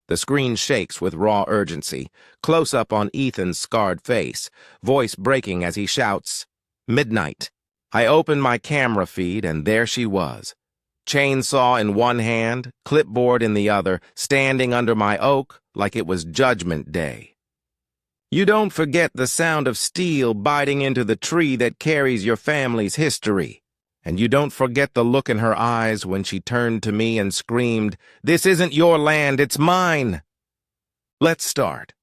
The screen shakes with raw urgency, close up on Ethan's scarred face, voice breaking as he shouts, "Midnight." I open my camera feed, and there she was. Chainsaw in one hand, clipboard in the other, standing under my oak like it was Judgment Day. You don't forget the sound of steel biting into the tree that carries your family's history. And you don't forget the look in her eyes when she turned to me and screamed, "This isn't your land, it's mine." Let's start.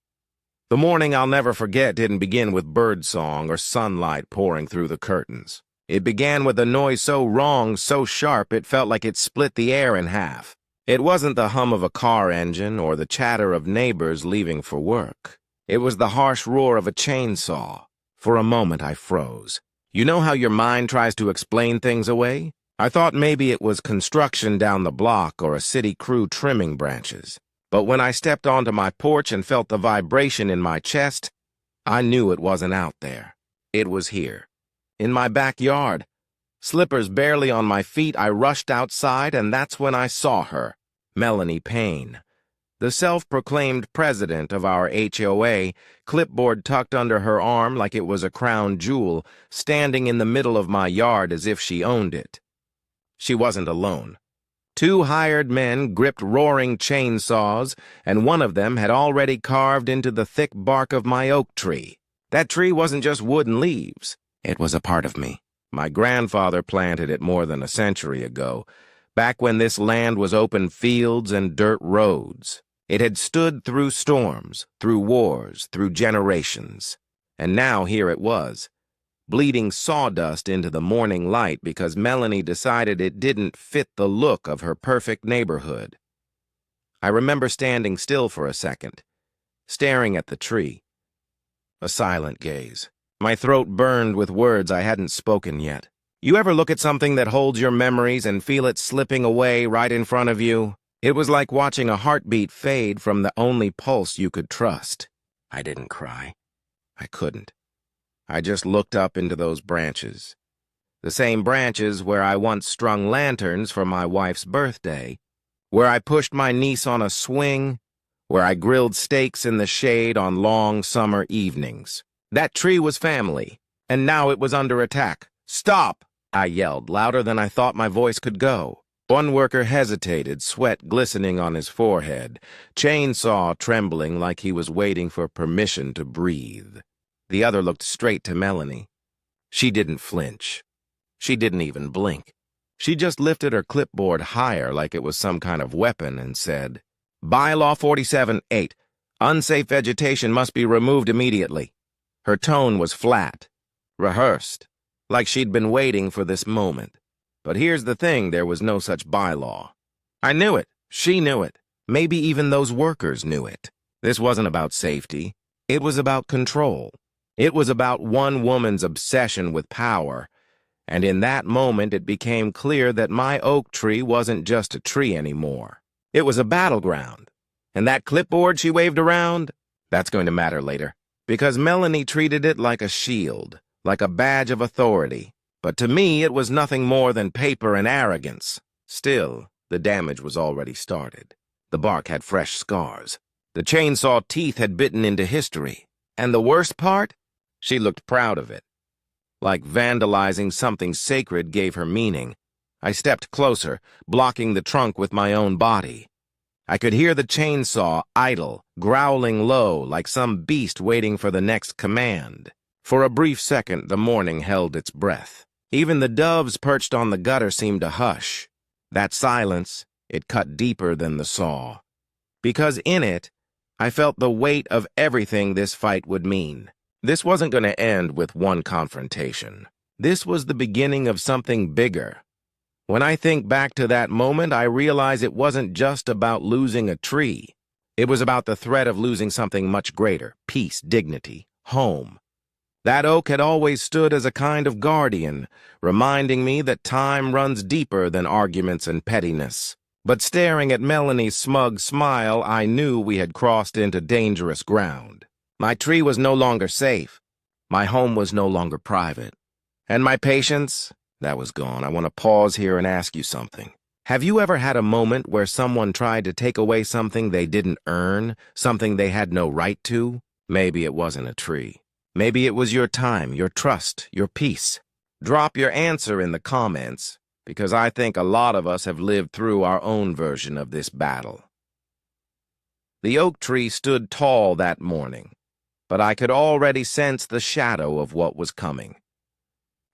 The morning I'll never forget didn't begin with birdsong or sunlight pouring through the curtains. It began with a noise so wrong, so sharp, it felt like it split the air in half. It wasn't the hum of a car engine or the chatter of neighbors leaving for work. It was the harsh roar of a chainsaw. For a moment, I froze. You know how your mind tries to explain things away? I thought maybe it was construction down the block or a city crew trimming branches. But when I stepped onto my porch and felt the vibration in my chest, I knew it wasn't out there. It was here. In my backyard. Slippers barely on my feet, I rushed outside, and that's when I saw her, Melanie Payne. The self-proclaimed president of our HOA, clipboard tucked under her arm like it was a crown jewel, standing in the middle of my yard as if she owned it. She wasn't alone. 2 hired men gripped roaring chainsaws, and one of them had already carved into the thick bark of my oak tree. That tree wasn't just wood and leaves. It was a part of me. My grandfather planted it more than a century ago, back when this land was open fields and dirt roads. It had stood through storms, through wars, through generations. And now here it was, bleeding sawdust into the morning light because Melanie decided it didn't fit the look of her perfect neighborhood. I remember standing still for a second, staring at the tree. A silent gaze. My throat burned with words I hadn't spoken yet. You ever look at something that holds your memories and feel it slipping away right in front of you? It was like watching a heartbeat fade from the only pulse you could trust. I didn't cry. I couldn't. I just looked up into those branches. The same branches where I once strung lanterns for my wife's birthday, where I pushed my niece on a swing, where I grilled steaks in the shade on long summer evenings. That tree was family, and now it was under attack. "Stop!" I yelled, louder than I thought my voice could go. One worker hesitated, sweat glistening on his forehead, chainsaw trembling like he was waiting for permission to breathe. The other looked straight to Melanie. She didn't flinch. She didn't even blink. She just lifted her clipboard higher like it was some kind of weapon and said, "Bylaw 47-8. Unsafe vegetation must be removed immediately." Her tone was flat, rehearsed, like she'd been waiting for this moment. But here's the thing, there was no such bylaw. I knew it. She knew it. Maybe even those workers knew it. This wasn't about safety. It was about control. It was about one woman's obsession with power. And in that moment, it became clear that my oak tree wasn't just a tree anymore. It was a battleground. And that clipboard she waved around, that's going to matter later. Because Melanie treated it like a shield, like a badge of authority. But to me, it was nothing more than paper and arrogance. Still, the damage was already started. The bark had fresh scars. The chainsaw teeth had bitten into history. And the worst part? She looked proud of it. Like vandalizing something sacred gave her meaning. I stepped closer, blocking the trunk with my own body. I could hear the chainsaw idle, growling low like some beast waiting for the next command. For a brief second, the morning held its breath. Even the doves perched on the gutter seemed to hush. That silence, it cut deeper than the saw. Because in it, I felt the weight of everything this fight would mean. This wasn't going to end with one confrontation. This was the beginning of something bigger. When I think back to that moment, I realize it wasn't just about losing a tree. It was about the threat of losing something much greater: peace, dignity, home. That oak had always stood as a kind of guardian, reminding me that time runs deeper than arguments and pettiness. But staring at Melanie's smug smile, I knew we had crossed into dangerous ground. My tree was no longer safe. My home was no longer private. And my patience, that was gone. I want to pause here and ask you something. Have you ever had a moment where someone tried to take away something they didn't earn, something they had no right to? Maybe it wasn't a tree. Maybe it was your time, your trust, your peace. Drop your answer in the comments, because I think a lot of us have lived through our own version of this battle. The oak tree stood tall that morning, but I could already sense the shadow of what was coming.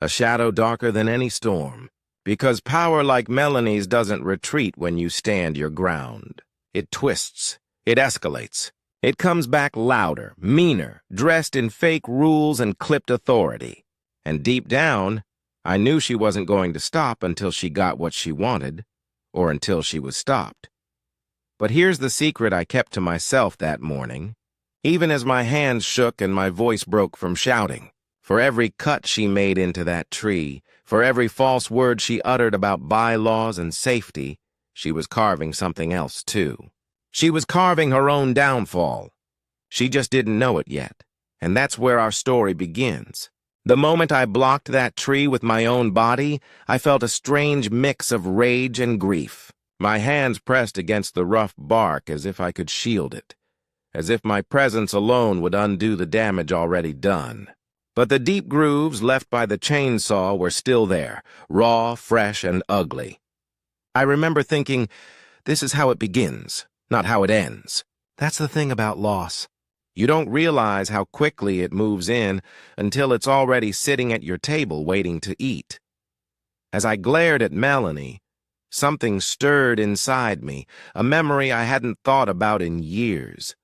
A shadow darker than any storm, because power like Melanie's doesn't retreat when you stand your ground. It twists, it escalates, it comes back louder, meaner, dressed in fake rules and clipped authority. And deep down, I knew she wasn't going to stop until she got what she wanted, or until she was stopped. But here's the secret I kept to myself that morning, even as my hands shook and my voice broke from shouting. For every cut she made into that tree, for every false word she uttered about bylaws and safety, she was carving something else too. She was carving her own downfall. She just didn't know it yet, and that's where our story begins. The moment I blocked that tree with my own body, I felt a strange mix of rage and grief. My hands pressed against the rough bark as if I could shield it, as if my presence alone would undo the damage already done. But the deep grooves left by the chainsaw were still there, raw, fresh, and ugly. I remember thinking, this is how it begins, not how it ends. That's the thing about loss. You don't realize how quickly it moves in until it's already sitting at your table waiting to eat. As I glared at Melanie, something stirred inside me, a memory I hadn't thought about in years.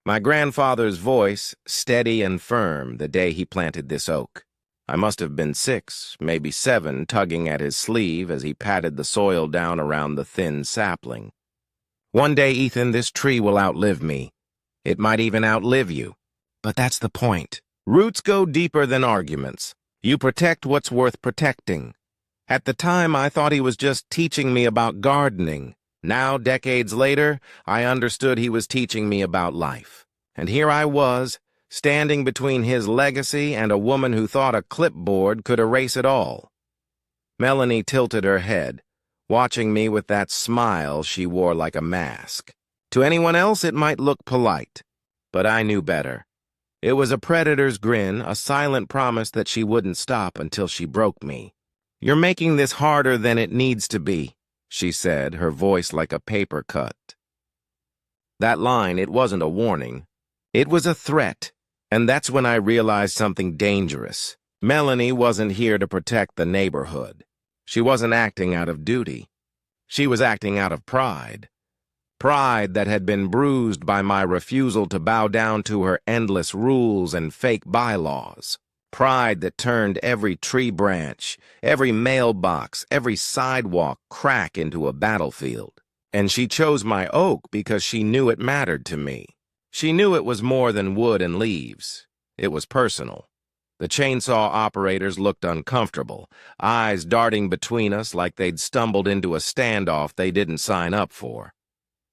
My grandfather's voice, steady and firm the day he planted this oak. I must have been 6, maybe 7, tugging at his sleeve as he patted the soil down around the thin sapling. One day, Ethan, this tree will outlive me. It might even outlive you. But that's the point. Roots go deeper than arguments. You protect what's worth protecting. At the time, I thought he was just teaching me about gardening. Now, decades later, I understood he was teaching me about life. And here I was, standing between his legacy and a woman who thought a clipboard could erase it all. Melanie tilted her head, watching me with that smile she wore like a mask. To anyone else, it might look polite, but I knew better. It was a predator's grin, a silent promise that she wouldn't stop until she broke me. "You're making this harder than it needs to be," she said, her voice like a paper cut. That line, it wasn't a warning. It was a threat, and that's when I realized something dangerous. Melanie wasn't here to protect the neighborhood. She wasn't acting out of duty. She was acting out of pride. Pride that had been bruised by my refusal to bow down to her endless rules and fake bylaws. Pride that turned every tree branch, every mailbox, every sidewalk crack into a battlefield. And she chose my oak because she knew it mattered to me. She knew it was more than wood and leaves. It was personal. The chainsaw operators looked uncomfortable, eyes darting between us like they'd stumbled into a standoff they didn't sign up for.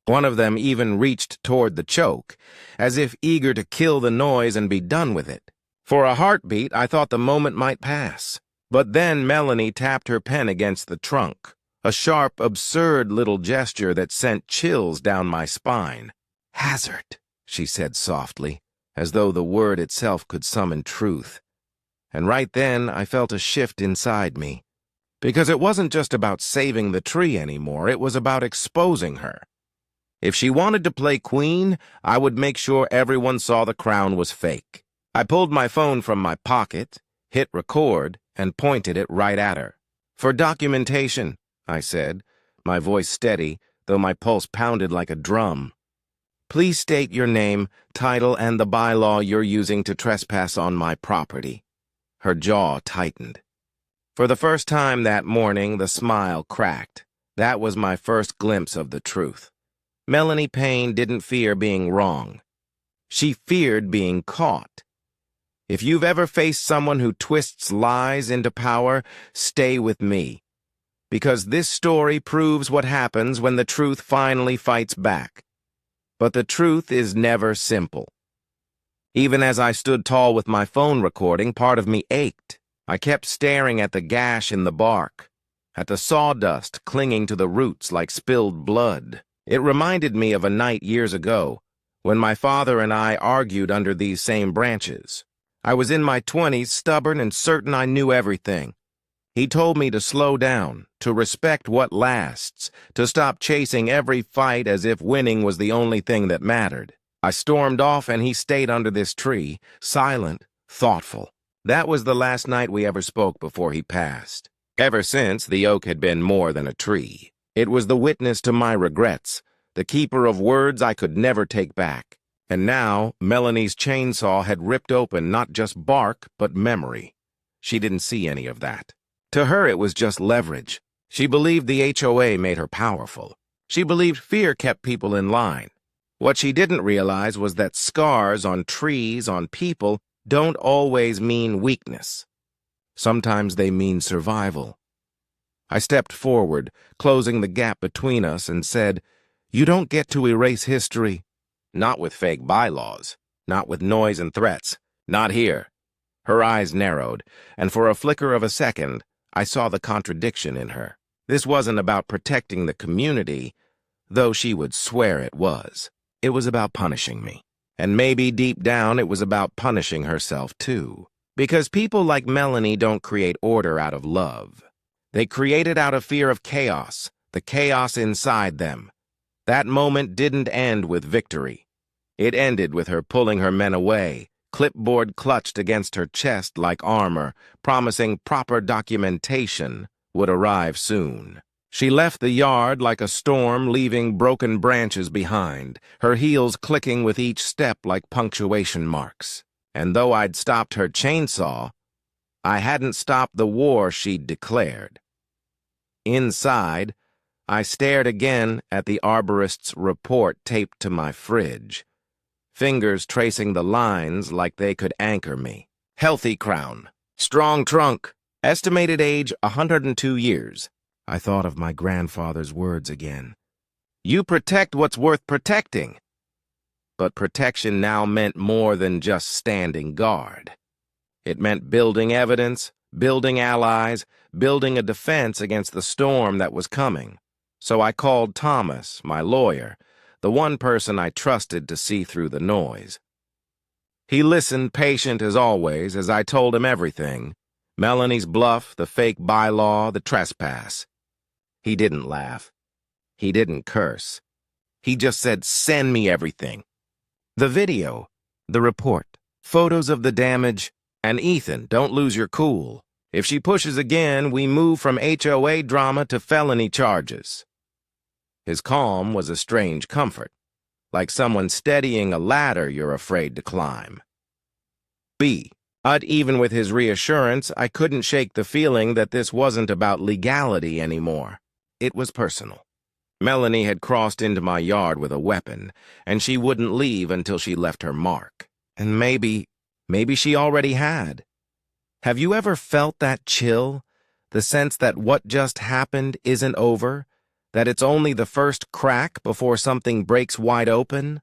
One of them even reached toward the choke, as if eager to kill the noise and be done with it. For a heartbeat, I thought the moment might pass. But then Melanie tapped her pen against the trunk, a sharp, absurd little gesture that sent chills down my spine. "Hazard," she said softly, as though the word itself could summon truth. And right then, I felt a shift inside me. Because it wasn't just about saving the tree anymore, it was about exposing her. If she wanted to play queen, I would make sure everyone saw the crown was fake. I pulled my phone from my pocket, hit record, and pointed it right at her. "For documentation," I said, my voice steady, though my pulse pounded like a drum. "Please state your name, title, and the bylaw you're using to trespass on my property." Her jaw tightened. For the first time that morning, the smile cracked. That was my first glimpse of the truth. Melanie Payne didn't fear being wrong. She feared being caught. If you've ever faced someone who twists lies into power, stay with me. Because this story proves what happens when the truth finally fights back. But the truth is never simple. Even as I stood tall with my phone recording, part of me ached. I kept staring at the gash in the bark. at the sawdust clinging to the roots like spilled blood. It reminded me of a night years ago when my father and I argued under these same branches. I was in my 20s, stubborn and certain I knew everything. He told me to slow down, to respect what lasts, to stop chasing every fight as if winning was the only thing that mattered. I stormed off and he stayed under this tree, silent, thoughtful. That was the last night we ever spoke before he passed. Ever since, the oak had been more than a tree. It was the witness to my regrets, the keeper of words I could never take back. And now, Melanie's chainsaw had ripped open not just bark, but memory. She didn't see any of that. To her, it was just leverage. She believed the HOA made her powerful. She believed fear kept people in line. What she didn't realize was that scars on trees, on people, don't always mean weakness. Sometimes they mean survival. I stepped forward, closing the gap between us, and said, "You don't get to erase history. Not with fake bylaws. Not with noise and threats. Not here." Her eyes narrowed, and for a flicker of a second, I saw the contradiction in her. This wasn't about protecting the community, though she would swear it was. It was about punishing me. And maybe deep down it was about punishing herself too. Because people like Melanie don't create order out of love. They create it out of fear of chaos, the chaos inside them. That moment didn't end with victory. It ended with her pulling her men away, clipboard clutched against her chest like armor, promising proper documentation would arrive soon. She left the yard like a storm, leaving broken branches behind, her heels clicking with each step like punctuation marks. And though I'd stopped her chainsaw, I hadn't stopped the war she'd declared. Inside, I stared again at the arborist's report taped to my fridge, fingers tracing the lines like they could anchor me. Healthy crown, strong trunk, estimated age 102 years. I thought of my grandfather's words again. You protect what's worth protecting. But protection now meant more than just standing guard. It meant building evidence, building allies, building a defense against the storm that was coming. So I called Thomas, my lawyer, the one person I trusted to see through the noise. He listened, patient as always, as I told him everything. Melanie's bluff, the fake bylaw, the trespass. He didn't laugh. He didn't curse. He just said, "Send me everything. The video, the report, photos of the damage, and Ethan, don't lose your cool. If she pushes again, we move from HOA drama to felony charges." His calm was a strange comfort, like someone steadying a ladder you're afraid to climb. But even with his reassurance, I couldn't shake the feeling that this wasn't about legality anymore. It was personal. Melanie had crossed into my yard with a weapon, and she wouldn't leave until she left her mark. And maybe she already had. Have you ever felt that chill? The sense that what just happened isn't over? That it's only the first crack before something breaks wide open?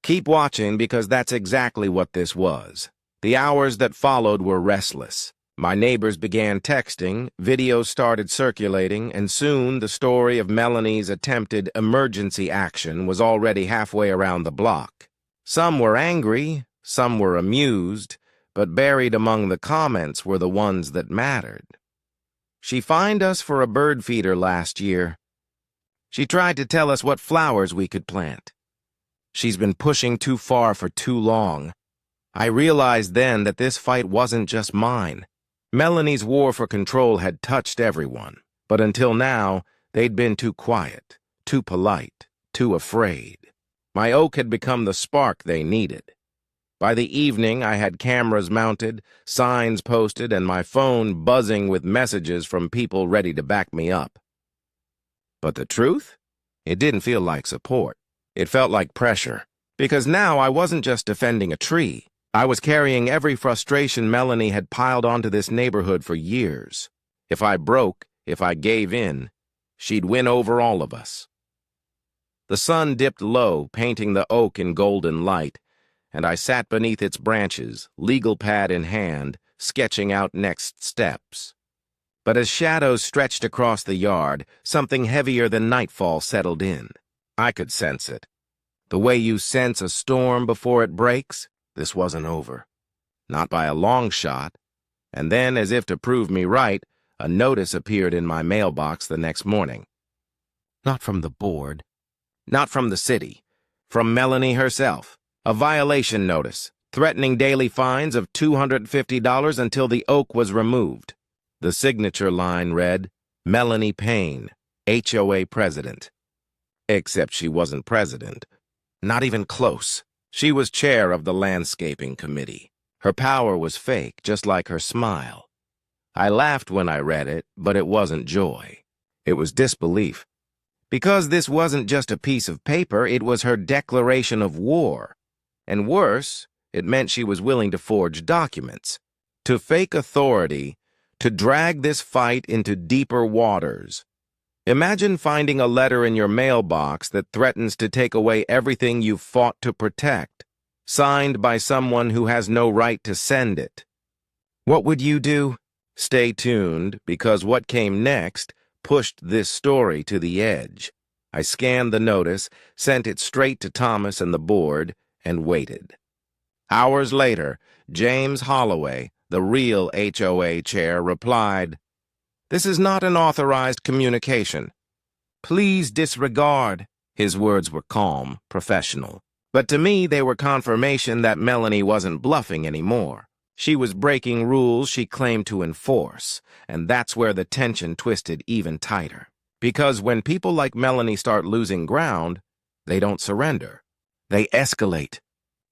Keep watching, because that's exactly what this was. The hours that followed were restless. My neighbors began texting, videos started circulating, and soon the story of Melanie's attempted emergency action was already halfway around the block. Some were angry, some were amused, but buried among the comments were the ones that mattered. She fined us for a bird feeder last year. She tried to tell us what flowers we could plant. She's been pushing too far for too long. I realized then that this fight wasn't just mine. Melanie's war for control had touched everyone, but until now, they'd been too quiet, too polite, too afraid. My oak had become the spark they needed. By the evening, I had cameras mounted, signs posted, and my phone buzzing with messages from people ready to back me up. But the truth? It didn't feel like support. It felt like pressure, because now I wasn't just defending a tree. I was carrying every frustration Melanie had piled onto this neighborhood for years. If I broke, if I gave in, she'd win over all of us. The sun dipped low, painting the oak in golden light, and I sat beneath its branches, legal pad in hand, sketching out next steps. But as shadows stretched across the yard, something heavier than nightfall settled in. I could sense it. The way you sense a storm before it breaks, this wasn't over. Not by a long shot. And then, as if to prove me right, a notice appeared in my mailbox the next morning. Not from the board. Not from the city. From Melanie herself. A violation notice, threatening daily fines of $250 until the oak was removed. The signature line read, Melanie Payne, HOA President. Except she wasn't president. Not even close. She was chair of the landscaping committee. Her power was fake, just like her smile. I laughed when I read it, but it wasn't joy. It was disbelief. Because this wasn't just a piece of paper, it was her declaration of war. And worse, it meant she was willing to forge documents, to fake authority, to drag this fight into deeper waters. Imagine finding a letter in your mailbox that threatens to take away everything you've fought to protect, signed by someone who has no right to send it. What would you do? Stay tuned, because what came next pushed this story to the edge. I scanned the notice, sent it straight to Thomas and the board, and waited. Hours later, James Holloway, the real HOA chair, replied, "This is not an authorized communication. Please disregard." His words were calm, professional. But to me, they were confirmation that Melanie wasn't bluffing anymore. She was breaking rules she claimed to enforce, and that's where the tension twisted even tighter. Because when people like Melanie start losing ground, they don't surrender. They escalate.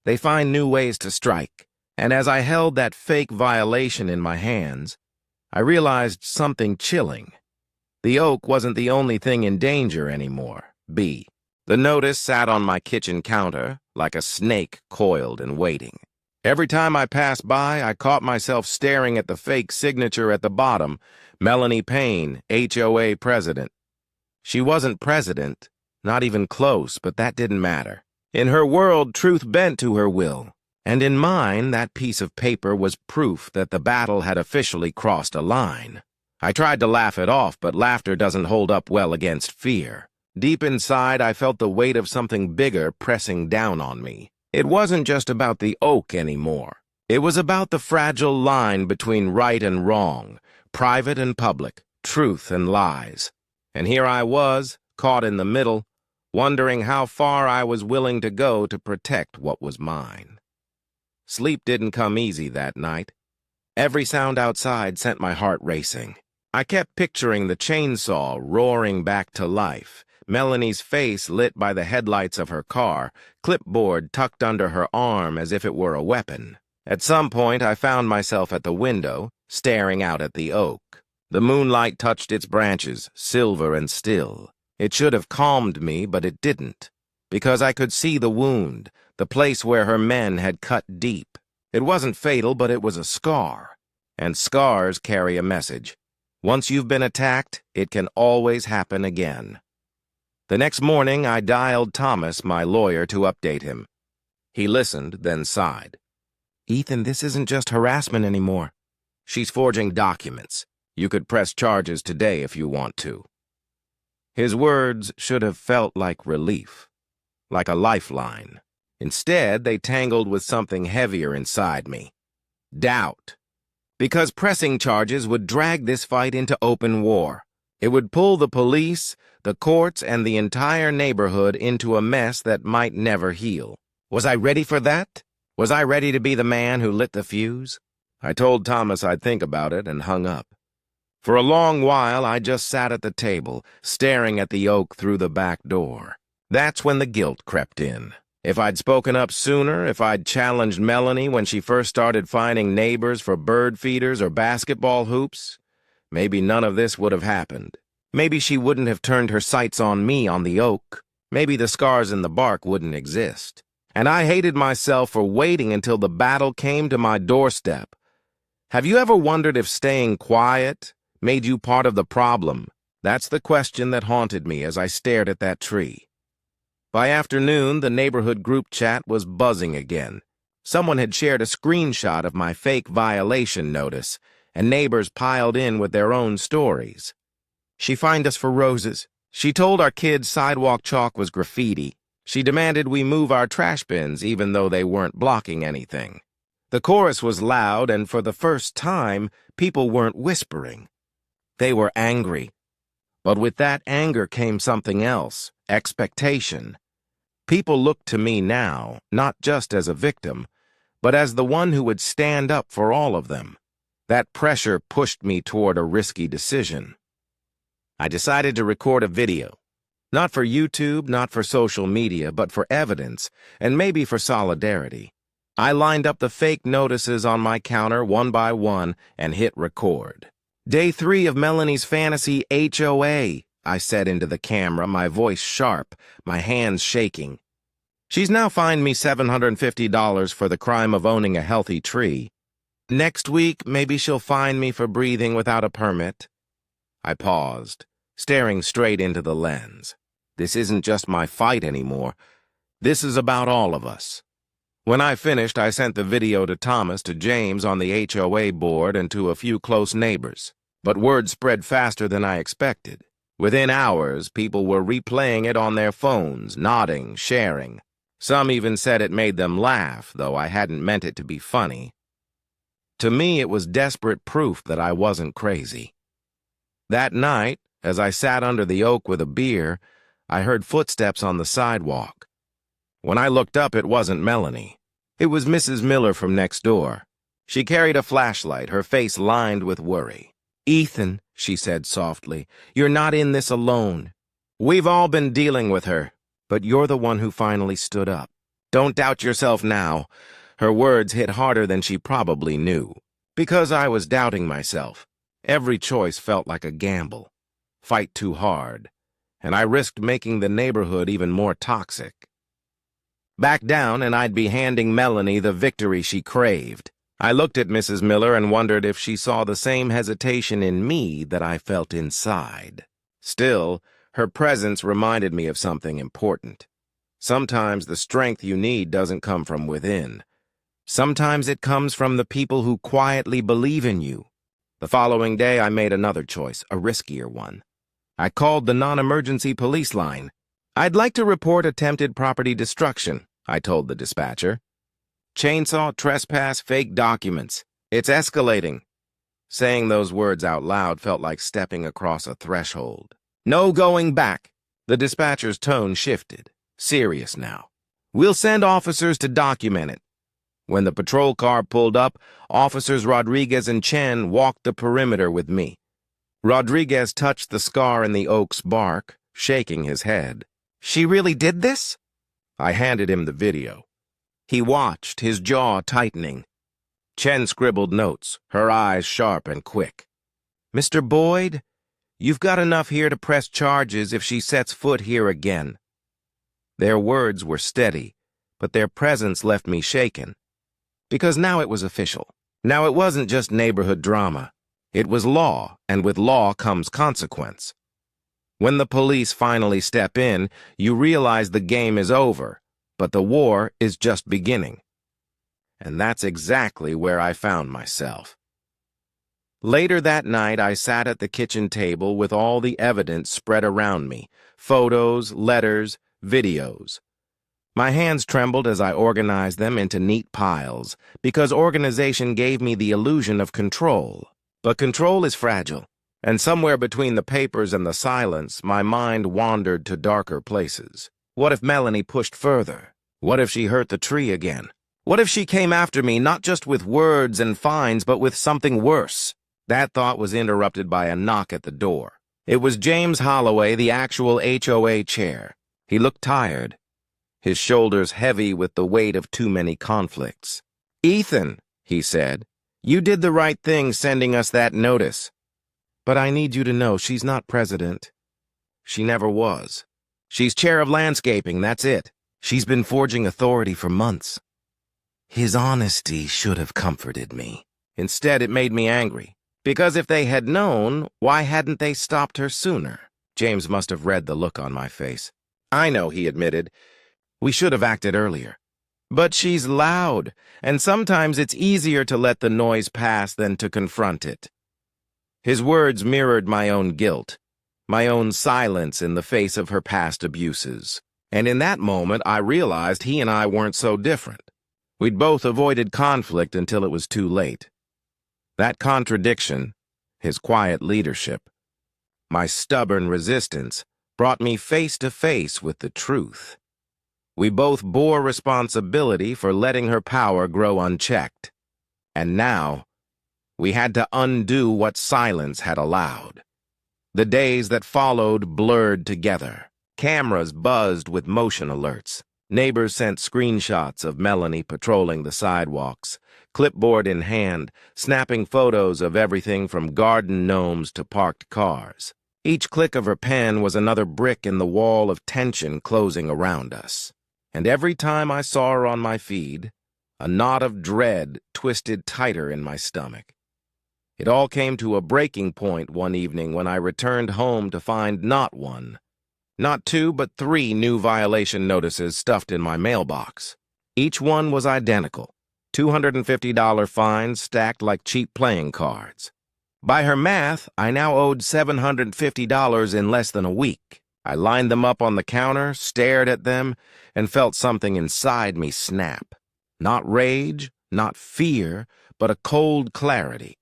They find new ways to strike. And as I held that fake violation in my hands, I realized something chilling. The oak wasn't the only thing in danger anymore. The notice sat on my kitchen counter like a snake coiled and waiting. Every time I passed by, I caught myself staring at the fake signature at the bottom, Melanie Payne, HOA President. She wasn't president, not even close, but that didn't matter. In her world, truth bent to her will. And in mine, that piece of paper was proof that the battle had officially crossed a line. I tried to laugh it off, but laughter doesn't hold up well against fear. Deep inside, I felt the weight of something bigger pressing down on me. It wasn't just about the oak anymore. It was about the fragile line between right and wrong, private and public, truth and lies. And here I was, caught in the middle, wondering how far I was willing to go to protect what was mine. Sleep didn't come easy that night. Every sound outside sent my heart racing. I kept picturing the chainsaw roaring back to life, Melanie's face lit by the headlights of her car, clipboard tucked under her arm as if it were a weapon. At some point, I found myself at the window, staring out at the oak. The moonlight touched its branches, silver and still. It should have calmed me, but it didn't, because I could see the wound, the place where her men had cut deep. It wasn't fatal, but it was a scar. And scars carry a message. Once you've been attacked, it can always happen again. The next morning, I dialed Thomas, my lawyer, to update him. He listened, then sighed. "Ethan, this isn't just harassment anymore. She's forging documents. You could press charges today if you want to." His words should have felt like relief, like a lifeline. Instead, they tangled with something heavier inside me. Doubt. Because pressing charges would drag this fight into open war. It would pull the police, the courts, and the entire neighborhood into a mess that might never heal. Was I ready for that? Was I ready to be the man who lit the fuse? I told Thomas I'd think about it and hung up. For a long while, I just sat at the table, staring at the oak through the back door. That's when the guilt crept in. If I'd spoken up sooner, if I'd challenged Melanie when she first started finding neighbors for bird feeders or basketball hoops, maybe none of this would have happened. Maybe she wouldn't have turned her sights on me on the oak. Maybe the scars in the bark wouldn't exist. And I hated myself for waiting until the battle came to my doorstep. Have you ever wondered if staying quiet made you part of the problem? That's the question that haunted me as I stared at that tree. By afternoon, the neighborhood group chat was buzzing again. Someone had shared a screenshot of my fake violation notice, and neighbors piled in with their own stories. She fined us for roses. She told our kids sidewalk chalk was graffiti. She demanded we move our trash bins even though they weren't blocking anything. The chorus was loud, and for the first time, people weren't whispering. They were angry. But with that anger came something else, expectation. People looked to me now, not just as a victim, but as the one who would stand up for all of them. That pressure pushed me toward a risky decision. I decided to record a video. Not for YouTube, not for social media, but for evidence, and maybe for solidarity. I lined up the fake notices on my counter one by one and hit record. Day 3 of Melanie's fantasy HOA, I said into the camera, my voice sharp, my hands shaking. She's now fined me $750 for the crime of owning a healthy tree. Next week, maybe she'll fine me for breathing without a permit. I paused, staring straight into the lens. This isn't just my fight anymore. This is about all of us. When I finished, I sent the video to Thomas, to James on the HOA board, and to a few close neighbors. But word spread faster than I expected. Within hours, people were replaying it on their phones, nodding, sharing. Some even said it made them laugh, though I hadn't meant it to be funny. To me, it was desperate proof that I wasn't crazy. That night, as I sat under the oak with a beer, I heard footsteps on the sidewalk. When I looked up, it wasn't Melanie. It was Mrs. Miller from next door. She carried a flashlight, her face lined with worry. "Ethan," she said softly, "you're not in this alone. We've all been dealing with her, but you're the one who finally stood up. Don't doubt yourself now." Her words hit harder than she probably knew. Because I was doubting myself. Every choice felt like a gamble. Fight too hard. And I risked making the neighborhood even more toxic. Back down, and I'd be handing Melanie the victory she craved. I looked at Mrs. Miller and wondered if she saw the same hesitation in me that I felt inside. Still, her presence reminded me of something important. Sometimes the strength you need doesn't come from within. Sometimes it comes from the people who quietly believe in you. The following day, I made another choice, a riskier one. I called the non-emergency police line. "I'd like to report attempted property destruction," I told the dispatcher. "Chainsaw, trespass, fake documents. It's escalating." Saying those words out loud felt like stepping across a threshold. "No going back." The dispatcher's tone shifted, serious now. "We'll send officers to document it." When the patrol car pulled up, Officers Rodriguez and Chen walked the perimeter with me. Rodriguez touched the scar in the oak's bark, shaking his head. "She really did this?" I handed him the video. He watched, his jaw tightening. Chen scribbled notes, her eyes sharp and quick. "Mr. Boyd, you've got enough here to press charges if she sets foot here again." Their words were steady, but their presence left me shaken. Because now it was official. Now it wasn't just neighborhood drama. It was law, and with law comes consequence. When the police finally step in, you realize the game is over, but the war is just beginning. And that's exactly where I found myself. Later that night, I sat at the kitchen table with all the evidence spread around me, photos, letters, videos. My hands trembled as I organized them into neat piles, because organization gave me the illusion of control. But control is fragile, and somewhere between the papers and the silence, my mind wandered to darker places. What if Melanie pushed further? What if she hurt the tree again? What if she came after me not just with words and fines, but with something worse? That thought was interrupted by a knock at the door. It was James Holloway, the actual HOA chair. He looked tired, his shoulders heavy with the weight of too many conflicts. "Ethan," he said, "you did the right thing sending us that notice. But I need you to know she's not president. She never was. She's chair of landscaping, that's it. She's been forging authority for months." His honesty should have comforted me. Instead, it made me angry. Because if they had known, why hadn't they stopped her sooner? James must have read the look on my face. "I know," he admitted. "We should have acted earlier." But she's loud, and sometimes it's easier to let the noise pass than to confront it. His words mirrored my own guilt, my own silence in the face of her past abuses. And in that moment, I realized he and I weren't so different. We'd both avoided conflict until it was too late. That contradiction, his quiet leadership, my stubborn resistance, brought me face to face with the truth. We both bore responsibility for letting her power grow unchecked. And now, we had to undo what silence had allowed. The days that followed blurred together. Cameras buzzed with motion alerts. Neighbors sent screenshots of Melanie patrolling the sidewalks, clipboard in hand, snapping photos of everything from garden gnomes to parked cars. Each click of her pen was another brick in the wall of tension closing around us. And every time I saw her on my feed, a knot of dread twisted tighter in my stomach. It all came to a breaking point one evening when I returned home to find not one, not two, but 3 new violation notices stuffed in my mailbox. Each one was identical, $250 fines stacked like cheap playing cards. By her math, I now owed $750 in less than a week. I lined them up on the counter, stared at them, and felt something inside me snap. Not rage, not fear, but a cold clarity.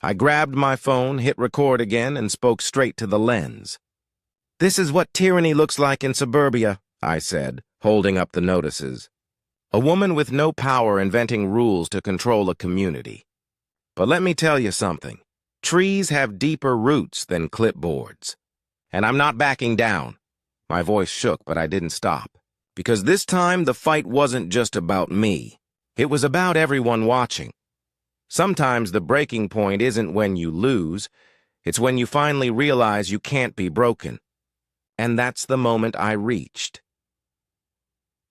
I grabbed my phone, hit record again, and spoke straight to the lens. "This is what tyranny looks like in suburbia," I said, holding up the notices. A woman with no power inventing rules to control a community. But let me tell you something. Trees have deeper roots than clipboards. And I'm not backing down. My voice shook, but I didn't stop. Because this time, the fight wasn't just about me. It was about everyone watching. Sometimes the breaking point isn't when you lose. It's when you finally realize you can't be broken. And that's the moment I reached.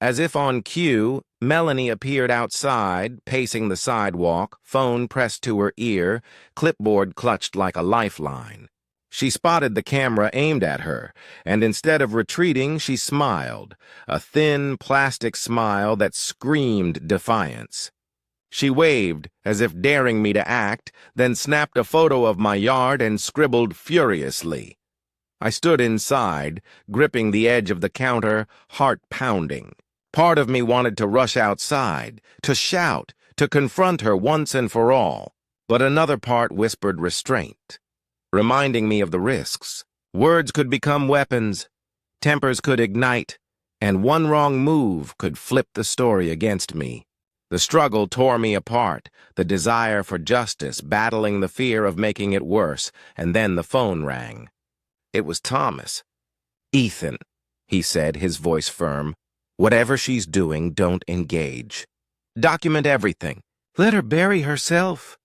As if on cue, Melanie appeared outside, pacing the sidewalk, phone pressed to her ear, clipboard clutched like a lifeline. She spotted the camera aimed at her, and instead of retreating, she smiled, a thin, plastic smile that screamed defiance. She waved, as if daring me to act, then snapped a photo of my yard and scribbled furiously. I stood inside, gripping the edge of the counter, heart pounding. Part of me wanted to rush outside, to shout, to confront her once and for all, but another part whispered restraint, reminding me of the risks. Words could become weapons, tempers could ignite, and one wrong move could flip the story against me. The struggle tore me apart, the desire for justice battling the fear of making it worse, and then the phone rang. It was Thomas. "Ethan," he said, his voice firm. "Whatever she's doing, don't engage. Document everything. Let her bury herself."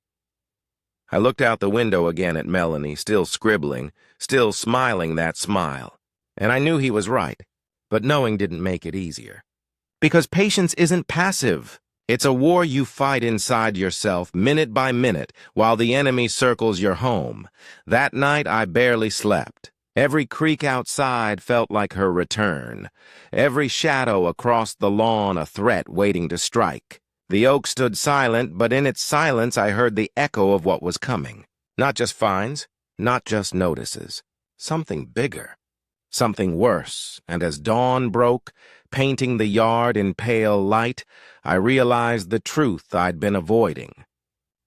I looked out the window again at Melanie, still scribbling, still smiling that smile. And I knew he was right, but knowing didn't make it easier. Because patience isn't passive. It's a war you fight inside yourself, minute by minute, while the enemy circles your home. That night, I barely slept. Every creak outside felt like her return. Every shadow across the lawn a threat waiting to strike. The oak stood silent, but in its silence I heard the echo of what was coming. Not just fines, not just notices. Something bigger. Something worse, and as dawn broke, painting the yard in pale light, I realized the truth I'd been avoiding.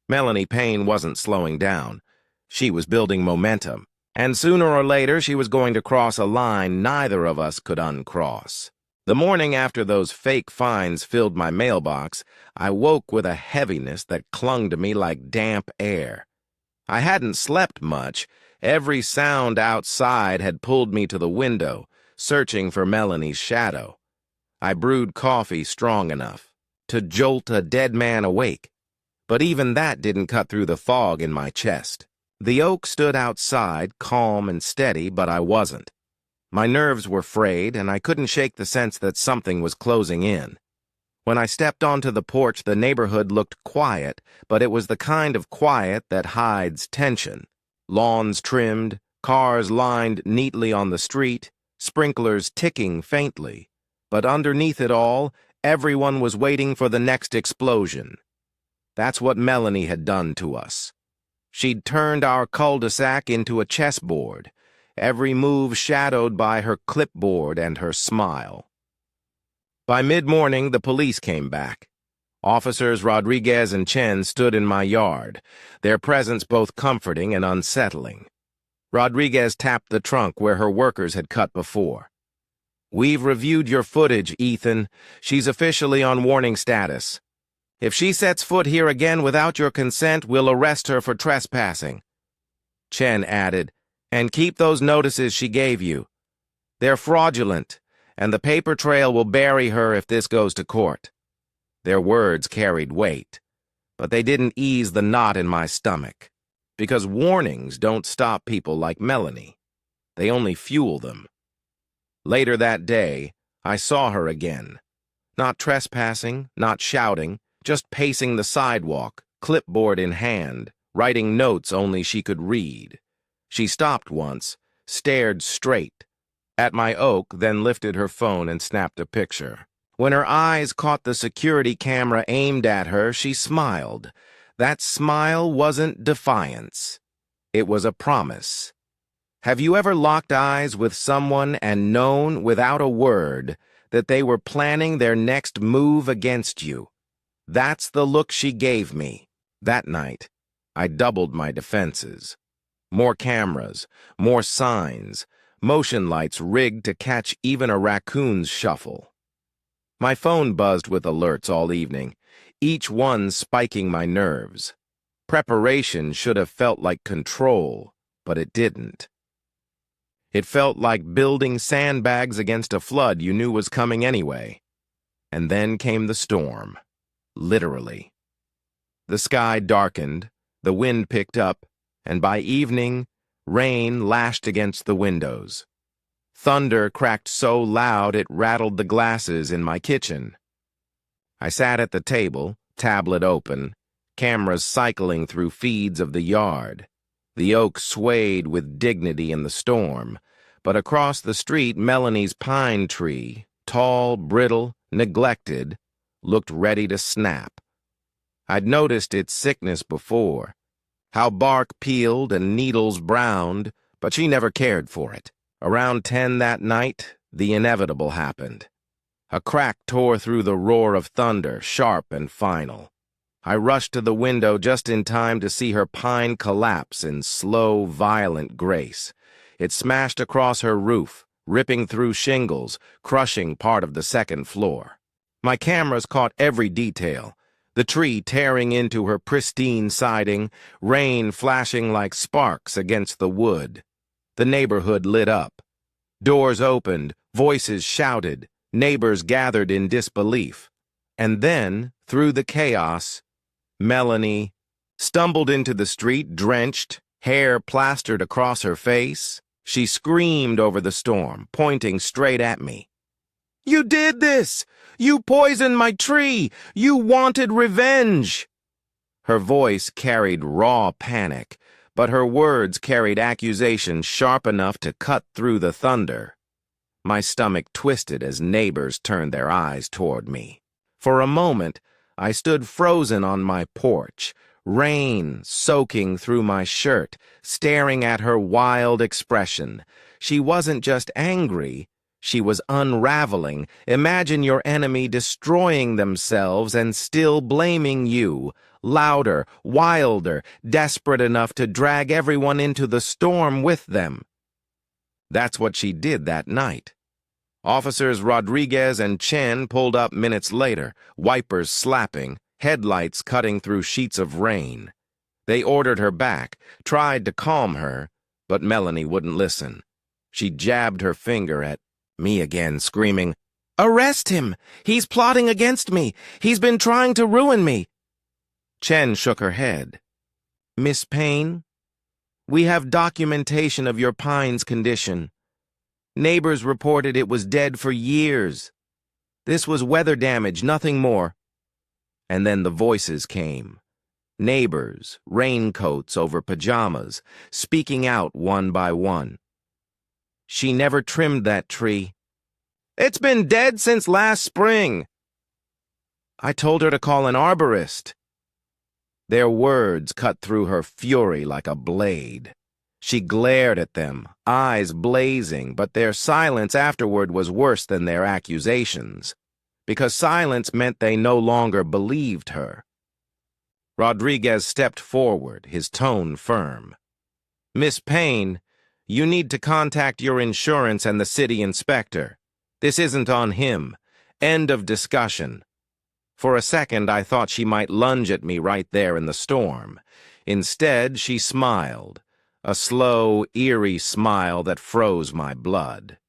Melanie Payne wasn't slowing down. She was building momentum, and sooner or later she was going to cross a line neither of us could uncross. The morning after those fake fines filled my mailbox, I woke with a heaviness that clung to me like damp air. I hadn't slept much. Every sound outside had pulled me to the window, searching for Melanie's shadow. I brewed coffee strong enough to jolt a dead man awake, but even that didn't cut through the fog in my chest. The oak stood outside, calm and steady, but I wasn't. My nerves were frayed, and I couldn't shake the sense that something was closing in. When I stepped onto the porch, the neighborhood looked quiet, but it was the kind of quiet that hides tension. Lawns trimmed, cars lined neatly on the street, sprinklers ticking faintly. But underneath it all, Everyone was waiting for the next explosion. That's what Melanie had done to us. She'd turned our cul-de-sac into a chessboard, every move shadowed by her clipboard and her smile. By mid-morning, the police came back. Officers Rodriguez and Chen stood in my yard, their presence both comforting and unsettling. Rodriguez tapped the trunk where her workers had cut before. "We've reviewed your footage, Ethan. She's officially on warning status. If she sets foot here again without your consent, we'll arrest her for trespassing." Chen added, "And keep those notices she gave you. They're fraudulent, and the paper trail will bury her if this goes to court." Their words carried weight, but they didn't ease the knot in my stomach, because warnings don't stop people like Melanie. They only fuel them. Later that day, I saw her again. Not trespassing, not shouting, just pacing the sidewalk, clipboard in hand, writing notes only she could read. She stopped once, stared straight at my oak, then lifted her phone and snapped a picture. When her eyes caught the security camera aimed at her, she smiled. That smile wasn't defiance. It was a promise. Have you ever locked eyes with someone and known without a word that they were planning their next move against you? That's the look she gave me. That night, I doubled my defenses. More cameras, more signs, motion lights rigged to catch even a raccoon's shuffle. My phone buzzed with alerts all evening, each one spiking my nerves. Preparation should have felt like control, but it didn't. It felt like building sandbags against a flood you knew was coming anyway. And then came the storm, literally. The sky darkened, the wind picked up, and by evening, rain lashed against the windows. Thunder cracked so loud it rattled the glasses in my kitchen. I sat at the table, tablet open, cameras cycling through feeds of the yard. The oak swayed with dignity in the storm, but across the street, Melanie's pine tree, tall, brittle, neglected, looked ready to snap. I'd noticed its sickness before, how bark peeled and needles browned, but she never cared for it. Around 10 that night, the inevitable happened. A crack tore through the roar of thunder, sharp and final. I rushed to the window just in time to see her pine collapse in slow, violent grace. It smashed across her roof, ripping through shingles, crushing part of the second floor. My cameras caught every detail, the tree tearing into her pristine siding, rain flashing like sparks against the wood. The neighborhood lit up. Doors opened, voices shouted, neighbors gathered in disbelief. And then, through the chaos, Melanie stumbled into the street, drenched, hair plastered across her face. She screamed over the storm, pointing straight at me. "You did this! You poisoned my tree! You wanted revenge!" Her voice carried raw panic, but her words carried accusation sharp enough to cut through the thunder. My stomach twisted as neighbors turned their eyes toward me. For a moment, I stood frozen on my porch, rain soaking through my shirt, staring at her wild expression. She wasn't just angry, she was unraveling. Imagine your enemy destroying themselves and still blaming you. Louder, wilder, desperate enough to drag everyone into the storm with them. That's what she did that night. Officers Rodriguez and Chen pulled up minutes later, wipers slapping, headlights cutting through sheets of rain. They ordered her back, tried to calm her, but Melanie wouldn't listen. She jabbed her finger at me again, screaming, "Arrest him! He's plotting against me! He's been trying to ruin me!" Chen shook her head. "Miss Payne, we have documentation of your pine's condition. Neighbors reported it was dead for years. This was weather damage, nothing more." And then the voices came. Neighbors, raincoats over pajamas, speaking out one by one. "She never trimmed that tree. It's been dead since last spring." I told her to call an arborist." Their words cut through her fury like a blade. She glared at them, eyes blazing, but their silence afterward was worse than their accusations, because silence meant they no longer believed her. Rodriguez stepped forward, his tone firm. "Miss Payne, you need to contact your insurance and the city inspector. This isn't on him. End of discussion." For a second, I thought she might lunge at me right there in the storm. Instead, she smiled, a slow, eerie smile that froze my blood.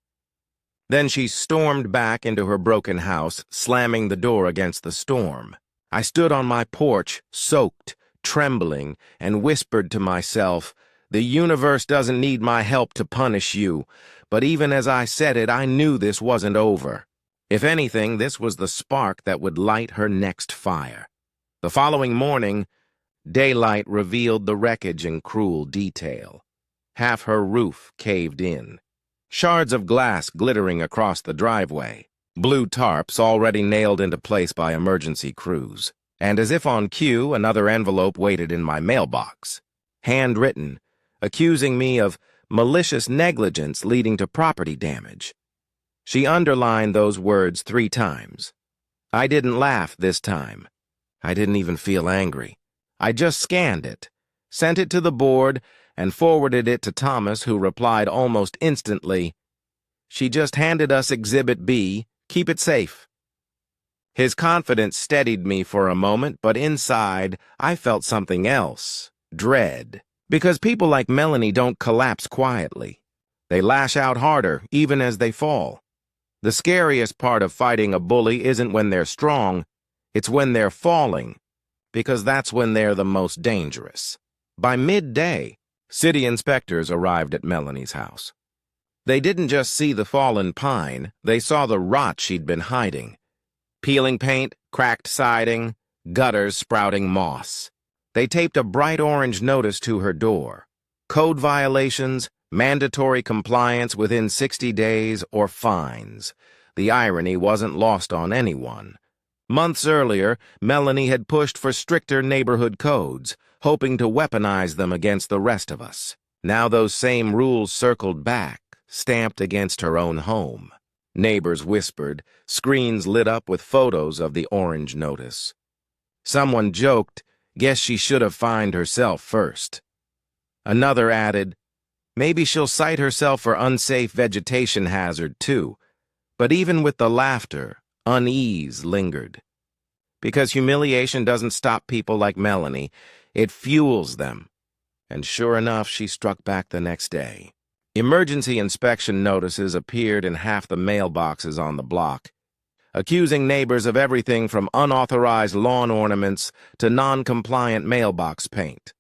Then she stormed back into her broken house, slamming the door against the storm. I stood on my porch, soaked, trembling, and whispered to myself, "The universe doesn't need my help to punish you." But even as I said it, I knew this wasn't over. If anything, this was the spark that would light her next fire. The following morning, daylight revealed the wreckage in cruel detail. Half her roof caved in, shards of glass glittering across the driveway, blue tarps already nailed into place by emergency crews, and as if on cue, another envelope waited in my mailbox, handwritten, accusing me of malicious negligence leading to property damage. She underlined those words 3 times. I didn't laugh this time. I didn't even feel angry. I just scanned it, sent it to the board, and forwarded it to Thomas, who replied almost instantly, "She just handed us Exhibit B. Keep it safe." His confidence steadied me for a moment, but inside, I felt something else, dread. Because people like Melanie don't collapse quietly. They lash out harder, even as they fall. The scariest part of fighting a bully isn't when they're strong, it's when they're falling, because that's when they're the most dangerous. By midday, city inspectors arrived at Melanie's house. They didn't just see the fallen pine, they saw the rot she'd been hiding. Peeling paint, cracked siding, gutters sprouting moss. They taped a bright orange notice to her door. Code violations, mandatory compliance within 60 days, or fines. The irony wasn't lost on anyone. Months earlier, Melanie had pushed for stricter neighborhood codes, hoping to weaponize them against the rest of us. Now those same rules circled back, stamped against her own home. Neighbors whispered, screens lit up with photos of the orange notice. Someone joked, "Guess she should have fined herself first." Another added, "Maybe she'll cite herself for unsafe vegetation hazard, too." But even with the laughter, unease lingered. Because humiliation doesn't stop people like Melanie, it fuels them. And sure enough, she struck back the next day. Emergency inspection notices appeared in half the mailboxes on the block, accusing neighbors of everything from unauthorized lawn ornaments to non-compliant mailbox paint.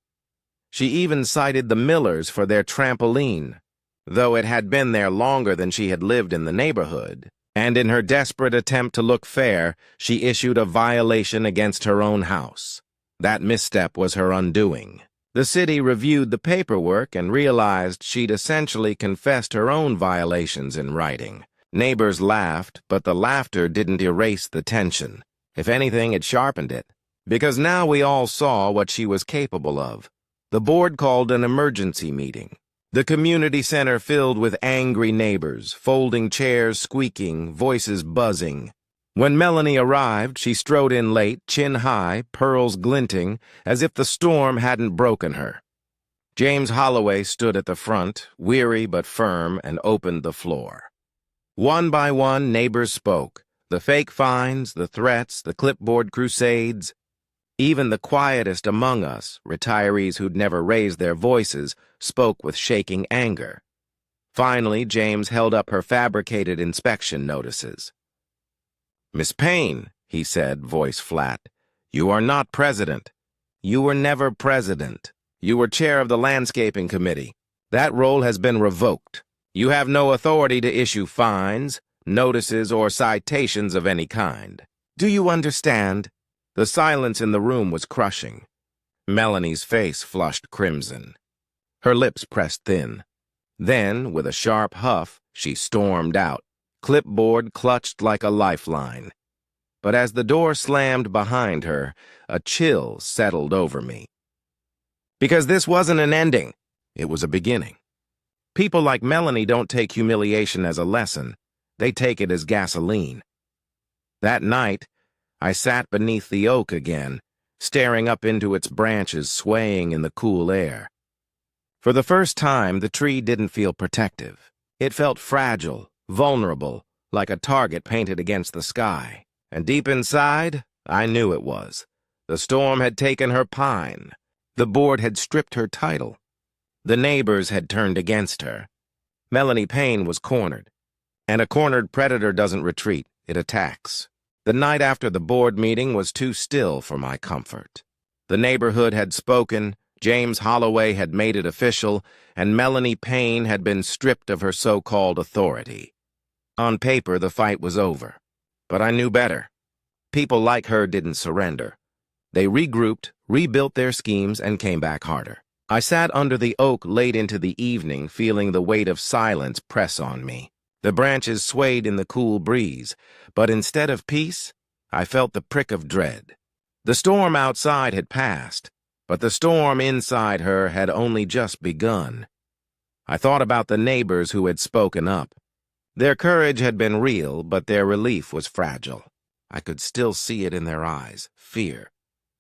She even cited the Millers for their trampoline, though it had been there longer than she had lived in the neighborhood, and in her desperate attempt to look fair, she issued a violation against her own house. That misstep was her undoing. The city reviewed the paperwork and realized she'd essentially confessed her own violations in writing. Neighbors laughed, but the laughter didn't erase the tension. If anything, it sharpened it, because now we all saw what she was capable of. The board called an emergency meeting. The community center filled with angry neighbors, folding chairs squeaking, voices buzzing. When Melanie arrived, she strode in late, chin high, pearls glinting, as if the storm hadn't broken her. James Holloway stood at the front, weary but firm, and opened the floor. One by one, neighbors spoke. The fake fines, the threats, the clipboard crusades. Even the quietest among us, retirees who'd never raised their voices, spoke with shaking anger. Finally, James held up her fabricated inspection notices. "Miss Payne," he said, voice flat, "you are not president. You were never president. You were chair of the landscaping committee. That role has been revoked. You have no authority to issue fines, notices, or citations of any kind. Do you understand?" The silence in the room was crushing. Melanie's face flushed crimson. Her lips pressed thin. Then, with a sharp huff, she stormed out, clipboard clutched like a lifeline. But as the door slammed behind her, a chill settled over me. Because this wasn't an ending, it was a beginning. People like Melanie don't take humiliation as a lesson, they take it as gasoline. That night, I sat beneath the oak again, staring up into its branches swaying in the cool air. For the first time, the tree didn't feel protective. It felt fragile, vulnerable, like a target painted against the sky. And deep inside, I knew it was. The storm had taken her pine. The board had stripped her title. The neighbors had turned against her. Melanie Payne was cornered. And a cornered predator doesn't retreat, it attacks. The night after the board meeting was too still for my comfort. The neighborhood had spoken, James Holloway had made it official, and Melanie Payne had been stripped of her so-called authority. On paper, the fight was over. But I knew better. People like her didn't surrender. They regrouped, rebuilt their schemes, and came back harder. I sat under the oak late into the evening, feeling the weight of silence press on me. The branches swayed in the cool breeze, but instead of peace, I felt the prick of dread. The storm outside had passed, but the storm inside her had only just begun. I thought about the neighbors who had spoken up. Their courage had been real, but their relief was fragile. I could still see it in their eyes, fear.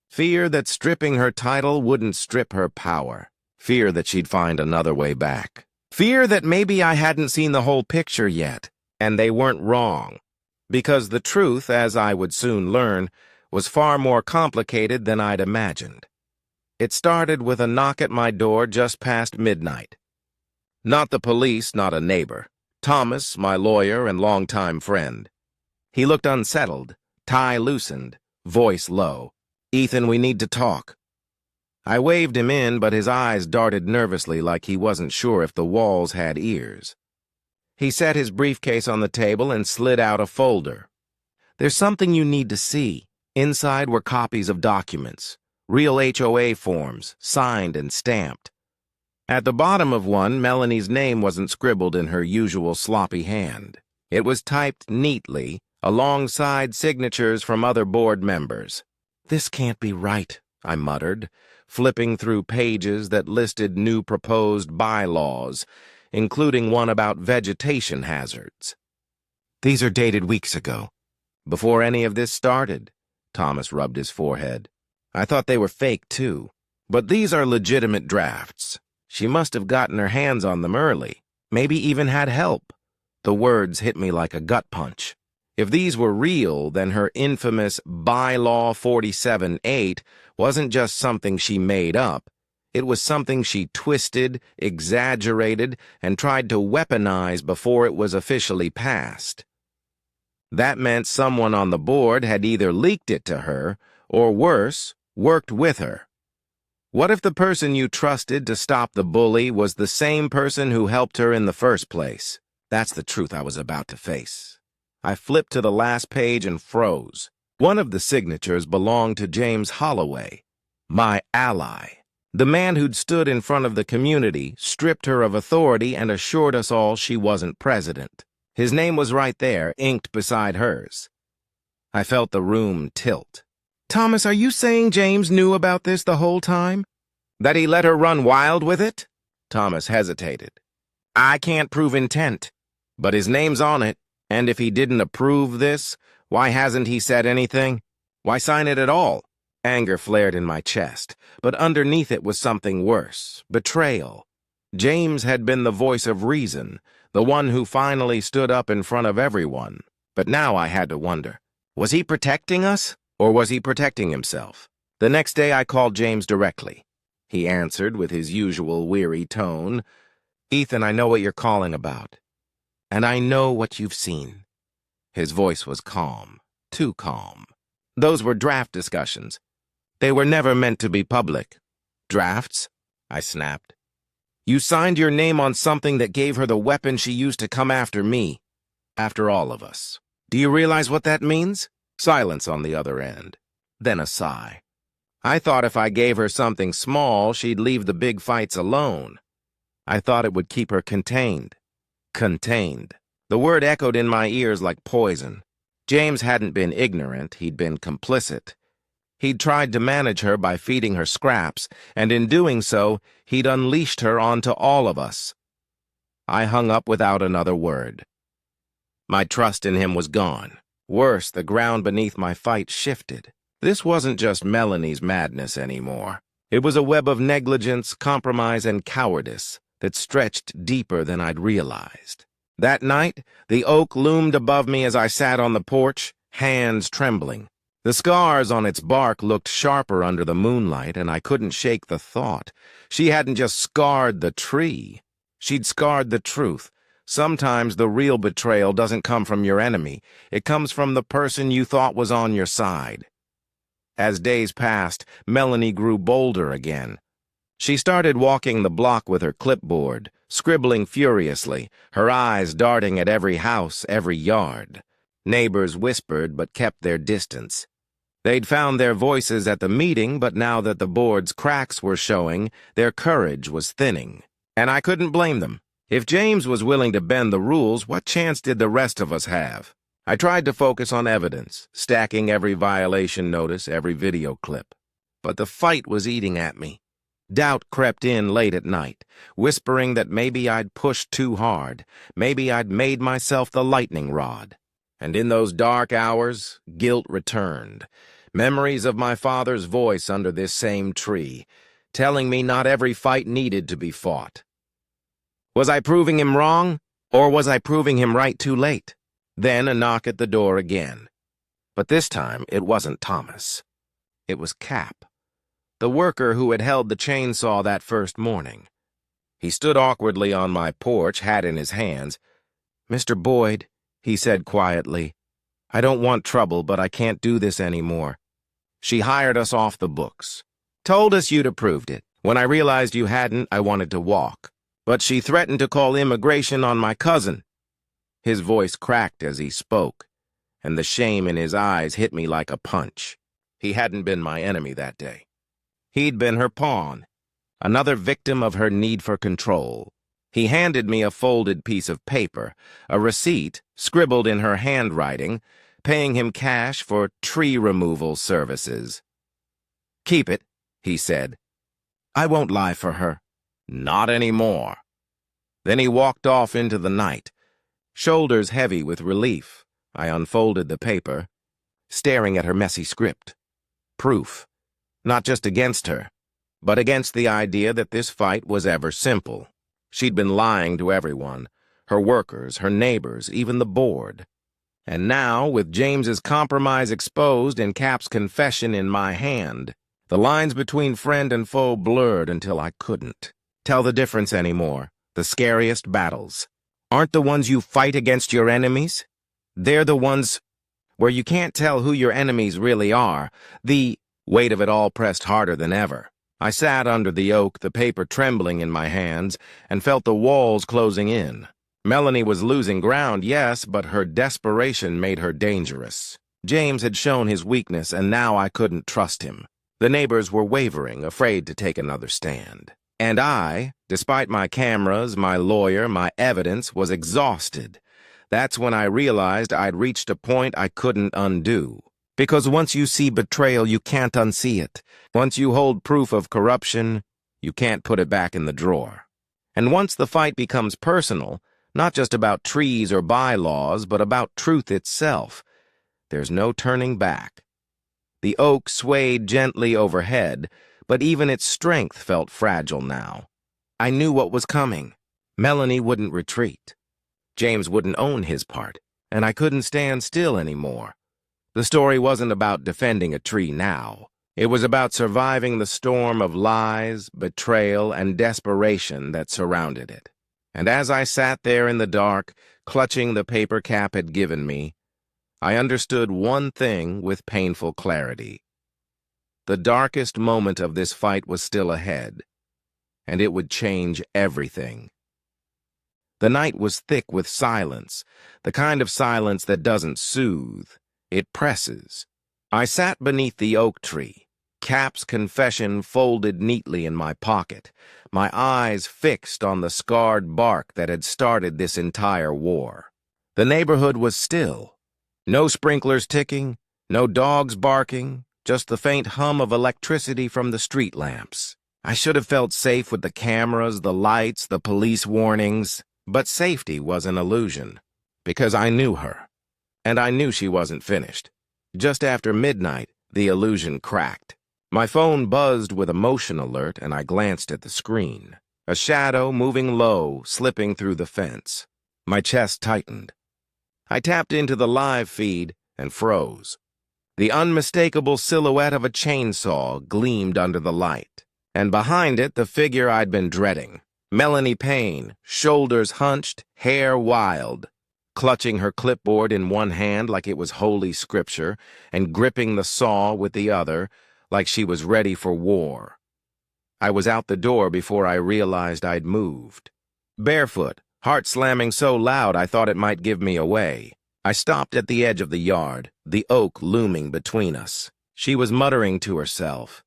Fear that stripping her title wouldn't strip her power. Fear that she'd find another way back. Fear that maybe I hadn't seen the whole picture yet, and they weren't wrong. Because the truth, as I would soon learn, was far more complicated than I'd imagined. It started with a knock at my door just past midnight. Not the police, not a neighbor. Thomas, my lawyer and longtime friend. He looked unsettled, tie loosened, voice low. "Ethan, we need to talk." I waved him in, but his eyes darted nervously like he wasn't sure if the walls had ears. He set his briefcase on the table and slid out a folder. "There's something you need to see." Inside were copies of documents, real HOA forms, signed and stamped. At the bottom of one, Melanie's name wasn't scribbled in her usual sloppy hand. It was typed neatly, alongside signatures from other board members. "This can't be right," I muttered, flipping through pages that listed new proposed bylaws, including one about vegetation hazards. "These are dated weeks ago, before any of this started." Thomas rubbed his forehead. "I thought they were fake, too. But these are legitimate drafts. She must have gotten her hands on them early, maybe even had help." The words hit me like a gut punch. If these were real, then her infamous Bylaw 47-8 wasn't just something she made up. It was something she twisted, exaggerated, and tried to weaponize before it was officially passed. That meant someone on the board had either leaked it to her, or worse, worked with her. What if the person you trusted to stop the bully was the same person who helped her in the first place? That's the truth I was about to face. I flipped to the last page and froze. One of the signatures belonged to James Holloway, my ally. The man who'd stood in front of the community, stripped her of authority, and assured us all she wasn't president. His name was right there, inked beside hers. I felt the room tilt. "Thomas, are you saying James knew about this the whole time? That he let her run wild with it?" Thomas hesitated. "I can't prove intent, but his name's on it. And if he didn't approve this, why hasn't he said anything? Why sign it at all?" Anger flared in my chest, but underneath it was something worse, betrayal. James had been the voice of reason, the one who finally stood up in front of everyone. But now I had to wonder, was he protecting us, or was he protecting himself? The next day I called James directly. He answered with his usual weary tone. "Ethan, I know what you're calling about. And I know what you've seen." His voice was calm, too calm. "Those were draft discussions. They were never meant to be public." "Drafts?" I snapped. "You signed your name on something that gave her the weapon she used to come after me, after all of us. Do you realize what that means?" Silence on the other end. Then a sigh. "I thought if I gave her something small, she'd leave the big fights alone. I thought it would keep her contained." Contained. The word echoed in my ears like poison. James hadn't been ignorant, he'd been complicit. He'd tried to manage her by feeding her scraps, and in doing so, he'd unleashed her onto all of us. I hung up without another word. My trust in him was gone. Worse, the ground beneath my fight shifted. This wasn't just Melanie's madness anymore. It was a web of negligence, compromise, and cowardice that stretched deeper than I'd realized. That night, the oak loomed above me as I sat on the porch, hands trembling. The scars on its bark looked sharper under the moonlight, and I couldn't shake the thought. She hadn't just scarred the tree. She'd scarred the truth. Sometimes the real betrayal doesn't come from your enemy. It comes from the person you thought was on your side. As days passed, Melanie grew bolder again. She started walking the block with her clipboard, scribbling furiously, her eyes darting at every house, every yard. Neighbors whispered but kept their distance. They'd found their voices at the meeting, but now that the board's cracks were showing, their courage was thinning. And I couldn't blame them. If James was willing to bend the rules, what chance did the rest of us have? I tried to focus on evidence, stacking every violation notice, every video clip. But the fight was eating at me. Doubt crept in late at night, whispering that maybe I'd pushed too hard, maybe I'd made myself the lightning rod. And in those dark hours, guilt returned. Memories of my father's voice under this same tree, telling me not every fight needed to be fought. Was I proving him wrong, or was I proving him right too late? Then a knock at the door again. But this time it wasn't Thomas. It was Cap, the worker who had held the chainsaw that first morning. He stood awkwardly on my porch, hat in his hands. "Mr. Boyd," he said quietly, "I don't want trouble, but I can't do this anymore. She hired us off the books. Told us you'd approved it. When I realized you hadn't, I wanted to walk. But she threatened to call immigration on my cousin." His voice cracked as he spoke, and the shame in his eyes hit me like a punch. He hadn't been my enemy that day. He'd been her pawn, another victim of her need for control. He handed me a folded piece of paper, a receipt scribbled in her handwriting, paying him cash for tree removal services. "Keep it," he said. "I won't lie for her." "Not anymore." Then he walked off into the night. Shoulders heavy with relief, I unfolded the paper, staring at her messy script. Proof, not just against her, but against the idea that this fight was ever simple. She'd been lying to everyone, her workers, her neighbors, even the board. And now, with James's compromise exposed and Cap's confession in my hand, the lines between friend and foe blurred until I couldn't tell the difference anymore. The scariest battles aren't the ones you fight against your enemies. They're the ones where you can't tell who your enemies really are. The weight of it all pressed harder than ever. I sat under the oak, the paper trembling in my hands, and felt the walls closing in. Melanie was losing ground, yes, but her desperation made her dangerous. James had shown his weakness, and now I couldn't trust him. The neighbors were wavering, afraid to take another stand. And I, despite my cameras, my lawyer, my evidence, was exhausted. That's when I realized I'd reached a point I couldn't undo. Because once you see betrayal, you can't unsee it. Once you hold proof of corruption, you can't put it back in the drawer. And once the fight becomes personal, not just about trees or bylaws, but about truth itself, there's no turning back. The oak swayed gently overhead, but even its strength felt fragile now. I knew what was coming. Melanie wouldn't retreat. James wouldn't own his part, and I couldn't stand still anymore. The story wasn't about defending a tree now. It was about surviving the storm of lies, betrayal, and desperation that surrounded it. And as I sat there in the dark, clutching the paper Cap had given me, I understood one thing with painful clarity. The darkest moment of this fight was still ahead, and it would change everything. The night was thick with silence, the kind of silence that doesn't soothe, it presses. I sat beneath the oak tree, Cap's confession folded neatly in my pocket, my eyes fixed on the scarred bark that had started this entire war. The neighborhood was still. No sprinklers ticking, no dogs barking, just the faint hum of electricity from the street lamps. I should have felt safe with the cameras, the lights, the police warnings, but safety was an illusion, because I knew her, and I knew she wasn't finished. Just after midnight, the illusion cracked. My phone buzzed with a motion alert, and I glanced at the screen. A shadow moving low, slipping through the fence. My chest tightened. I tapped into the live feed and froze. The unmistakable silhouette of a chainsaw gleamed under the light, and behind it the figure I'd been dreading. Melanie Payne, shoulders hunched, hair wild, clutching her clipboard in one hand like it was holy scripture, and gripping the saw with the other like she was ready for war. I was out the door before I realized I'd moved. Barefoot, heart slamming so loud I thought it might give me away. I stopped at the edge of the yard, the oak looming between us. She was muttering to herself,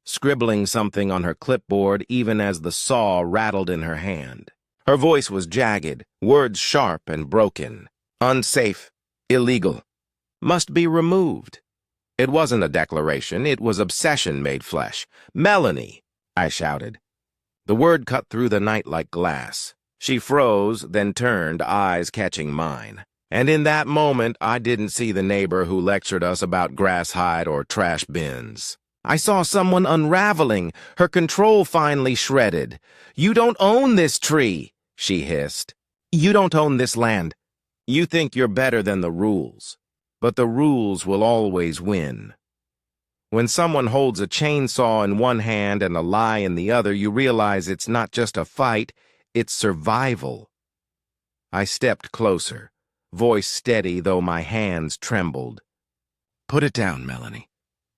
scribbling something on her clipboard even as the saw rattled in her hand. Her voice was jagged, words sharp and broken. Unsafe, illegal, must be removed. It wasn't a declaration, it was obsession made flesh. "Melanie!" I shouted. The word cut through the night like glass. She froze, then turned, eyes catching mine. And in that moment, I didn't see the neighbor who lectured us about grass hide or trash bins. I saw someone unraveling, her control finally shredded. "You don't own this tree," she hissed. "You don't own this land. You think you're better than the rules, but the rules will always win." When someone holds a chainsaw in one hand and a lie in the other, you realize it's not just a fight, it's survival. I stepped closer, voice steady though my hands trembled. "Put it down, Melanie.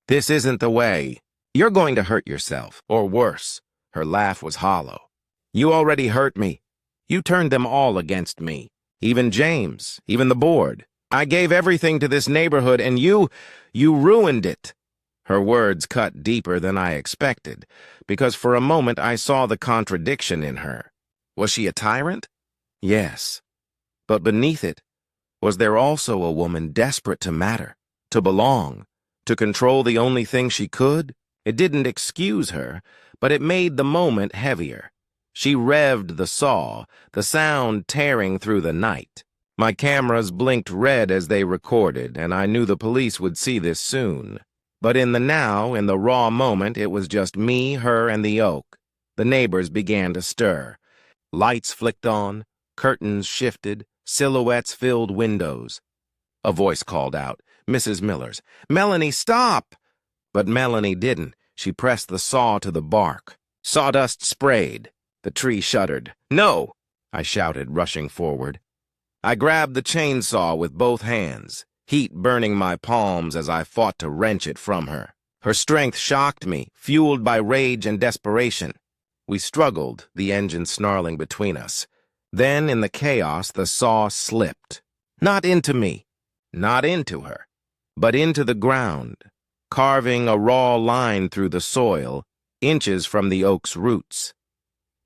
This isn't the way. You're going to hurt yourself, or worse." Her laugh was hollow. "You already hurt me. You turned them all against me. Even James, even the board. I gave everything to this neighborhood, and you ruined it." Her words cut deeper than I expected, because for a moment I saw the contradiction in her. Was she a tyrant? Yes. But beneath it, was there also a woman desperate to matter, to belong, to control the only thing she could? It didn't excuse her, but it made the moment heavier. She revved the saw, the sound tearing through the night. My cameras blinked red as they recorded, and I knew the police would see this soon. But in the now, in the raw moment, it was just me, her, and the oak. The neighbors began to stir. Lights flicked on, curtains shifted, silhouettes filled windows. A voice called out, Mrs. Miller's, "Melanie, stop!" But Melanie didn't. She pressed the saw to the bark. Sawdust sprayed. The tree shuddered. "No!" I shouted, rushing forward. I grabbed the chainsaw with both hands, heat burning my palms as I fought to wrench it from her. Her strength shocked me, fueled by rage and desperation. We struggled, the engine snarling between us. Then, in the chaos, the saw slipped. Not into me, not into her, but into the ground, carving a raw line through the soil, inches from the oak's roots.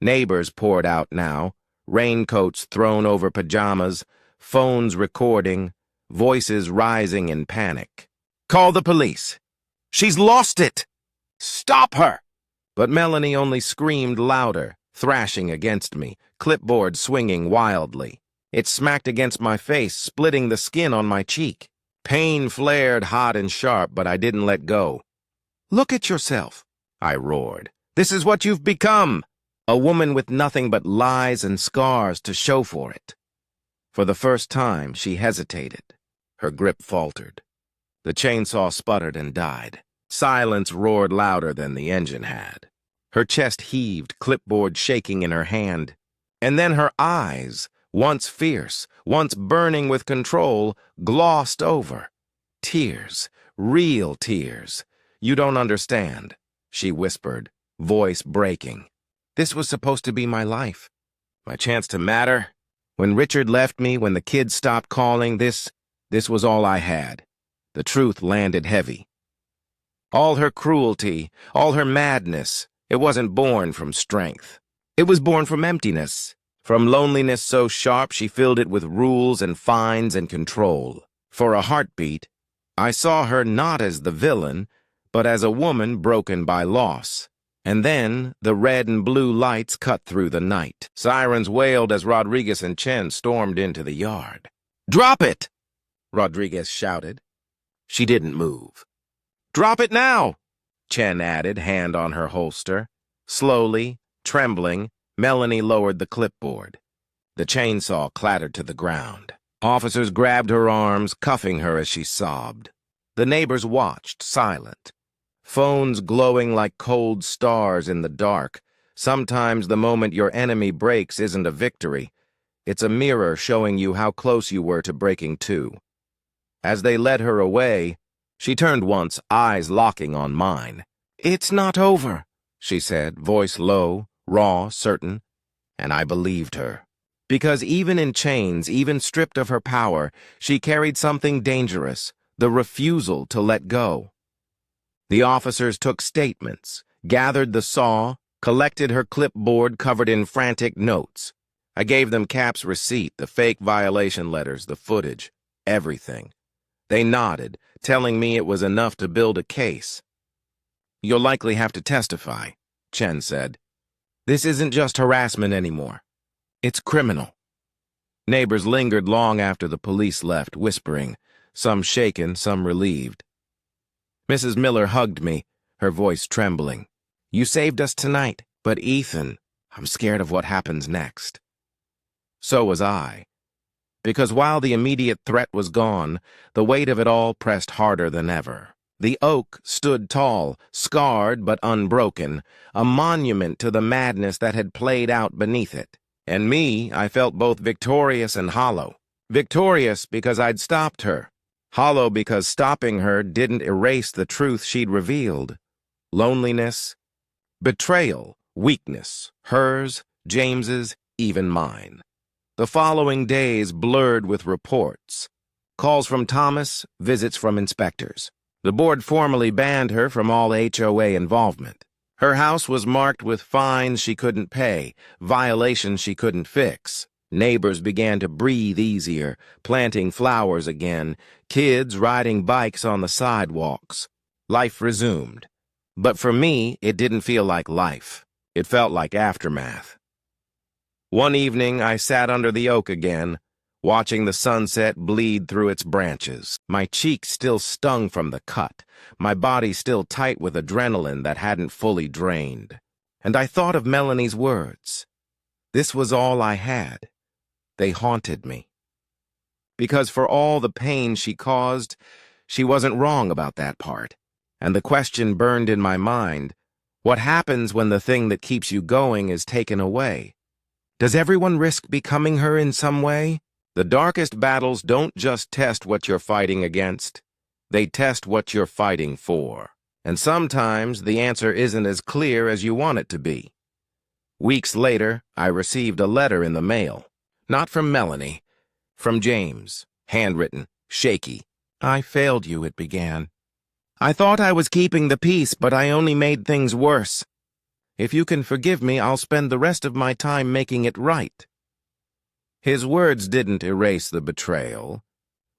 Neighbors poured out now, raincoats thrown over pajamas, phones recording, voices rising in panic. "Call the police! She's lost it! Stop her!" But Melanie only screamed louder, thrashing against me, clipboard swinging wildly. It smacked against my face, splitting the skin on my cheek. Pain flared hot and sharp, but I didn't let go. "Look at yourself," I roared. "This is what you've become! A woman with nothing but lies and scars to show for it." For the first time, she hesitated. Her grip faltered. The chainsaw sputtered and died. Silence roared louder than the engine had. Her chest heaved, clipboard shaking in her hand. And then her eyes, once fierce, once burning with control, glossed over. Tears, real tears. "You don't understand," she whispered, voice breaking. "This was supposed to be my life, my chance to matter. When Richard left me, when the kids stopped calling, this was all I had." The truth landed heavy. All her cruelty, all her madness, it wasn't born from strength. It was born from emptiness, from loneliness so sharp she filled it with rules and fines and control. For a heartbeat, I saw her not as the villain, but as a woman broken by loss. And then the red and blue lights cut through the night. Sirens wailed as Rodriguez and Chen stormed into the yard. "Drop it!" Rodriguez shouted. She didn't move. "Drop it now!" Chen added, hand on her holster. Slowly, trembling, Melanie lowered the clipboard. The chainsaw clattered to the ground. Officers grabbed her arms, cuffing her as she sobbed. The neighbors watched, silent. Phones glowing like cold stars in the dark. Sometimes the moment your enemy breaks isn't a victory. It's a mirror showing you how close you were to breaking too. As they led her away, she turned once, eyes locking on mine. "It's not over," she said, voice low, raw, certain. And I believed her. Because even in chains, even stripped of her power, she carried something dangerous, the refusal to let go. The officers took statements, gathered the saw, collected her clipboard covered in frantic notes. I gave them Cap's receipt, the fake violation letters, the footage, everything. They nodded, telling me it was enough to build a case. "You'll likely have to testify," Chen said. "This isn't just harassment anymore. It's criminal." Neighbors lingered long after the police left, whispering, some shaken, some relieved. Mrs. Miller hugged me, her voice trembling. "You saved us tonight, but Ethan, I'm scared of what happens next." So was I. Because while the immediate threat was gone, the weight of it all pressed harder than ever. The oak stood tall, scarred but unbroken, a monument to the madness that had played out beneath it. And me, I felt both victorious and hollow. Victorious because I'd stopped her. Hollow because stopping her didn't erase the truth she'd revealed. Loneliness, betrayal, weakness, hers, James's, even mine. The following days blurred with reports. Calls from Thomas, visits from inspectors. The board formally banned her from all HOA involvement. Her house was marked with fines she couldn't pay, violations she couldn't fix. Neighbors began to breathe easier, planting flowers again, kids riding bikes on the sidewalks. Life resumed. But for me, it didn't feel like life. It felt like aftermath. One evening, I sat under the oak again, watching the sunset bleed through its branches. My cheeks still stung from the cut, my body still tight with adrenaline that hadn't fully drained. And I thought of Melanie's words. This was all I had. They haunted me. Because for all the pain she caused, she wasn't wrong about that part. And the question burned in my mind, what happens when the thing that keeps you going is taken away? Does everyone risk becoming her in some way? The darkest battles don't just test what you're fighting against. They test what you're fighting for. And sometimes the answer isn't as clear as you want it to be. Weeks later, I received a letter in the mail. Not from Melanie, from James, handwritten, shaky. "I failed you," it began. "I thought I was keeping the peace, but I only made things worse. If you can forgive me, I'll spend the rest of my time making it right." His words didn't erase the betrayal,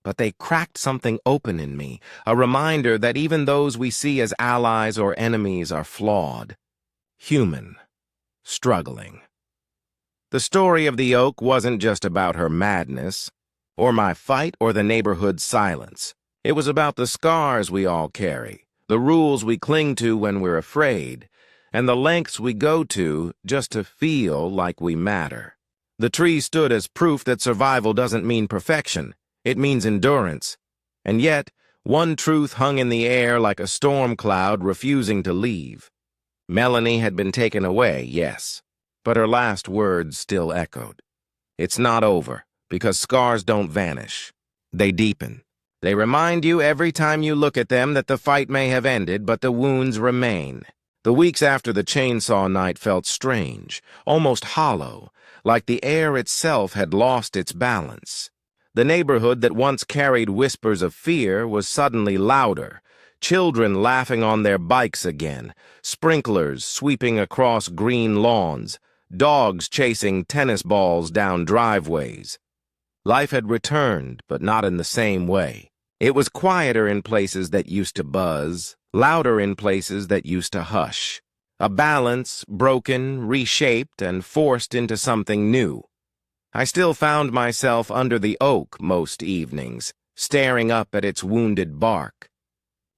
but they cracked something open in me, a reminder that even those we see as allies or enemies are flawed, human, struggling. The story of the oak wasn't just about her madness, or my fight, or the neighborhood's silence. It was about the scars we all carry, the rules we cling to when we're afraid, and the lengths we go to just to feel like we matter. The tree stood as proof that survival doesn't mean perfection. It means endurance. And yet, one truth hung in the air like a storm cloud refusing to leave. Melanie had been taken away, yes, but her last words still echoed. It's not over, because scars don't vanish. They deepen. They remind you every time you look at them that the fight may have ended, but the wounds remain. The weeks after the chainsaw night felt strange, almost hollow, like the air itself had lost its balance. The neighborhood that once carried whispers of fear was suddenly louder, children laughing on their bikes again, sprinklers sweeping across green lawns, dogs chasing tennis balls down driveways. Life had returned, but not in the same way. It was quieter in places that used to buzz, louder in places that used to hush. A balance, broken, reshaped, and forced into something new. I still found myself under the oak most evenings, staring up at its wounded bark.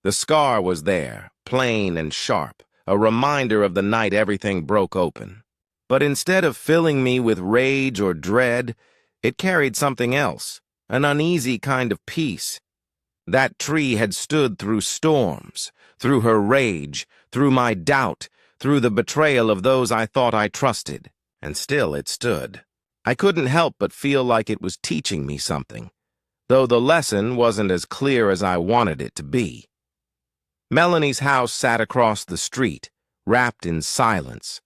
The scar was there, plain and sharp, a reminder of the night everything broke open. But instead of filling me with rage or dread, it carried something else, an uneasy kind of peace. That tree had stood through storms, through her rage, through my doubt, through the betrayal of those I thought I trusted, and still it stood. I couldn't help but feel like it was teaching me something, though the lesson wasn't as clear as I wanted it to be. Melanie's house sat across the street, wrapped in silence.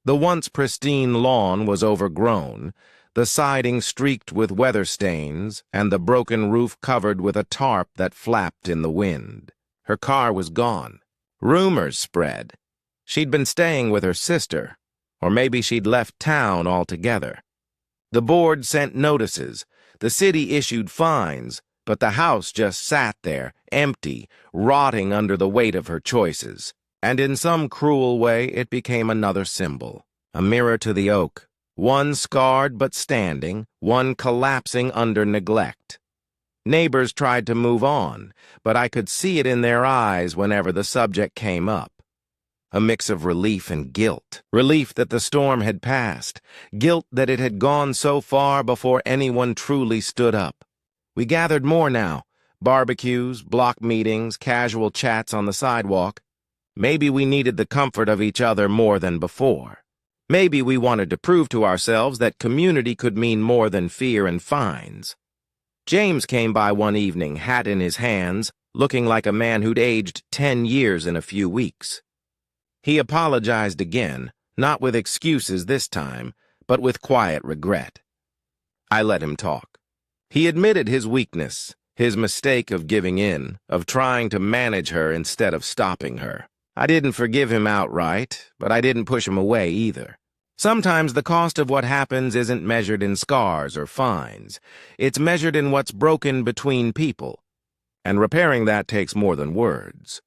The once pristine lawn was overgrown, the siding streaked with weather stains, and the broken roof covered with a tarp that flapped in the wind. Her car was gone. Rumors spread. She'd been staying with her sister, or maybe she'd left town altogether. The board sent notices, the city issued fines, but the house just sat there, empty, rotting under the weight of her choices. And in some cruel way it became another symbol, a mirror to the oak, one scarred but standing, one collapsing under neglect. Neighbors tried to move on, but I could see it in their eyes whenever the subject came up. A mix of relief and guilt. Relief that the storm had passed, guilt that it had gone so far before anyone truly stood up. We gathered more now, barbecues, block meetings, casual chats on the sidewalk. Maybe we needed the comfort of each other more than before. Maybe we wanted to prove to ourselves that community could mean more than fear and fines. James came by one evening, hat in his hands, looking like a man who'd aged 10 years in a few weeks. He apologized again, not with excuses this time, but with quiet regret. I let him talk. He admitted his weakness, his mistake of giving in, of trying to manage her instead of stopping her. I didn't forgive him outright, but I didn't push him away either. Sometimes the cost of what happens isn't measured in scars or fines. It's measured in what's broken between people. And repairing that takes more than words.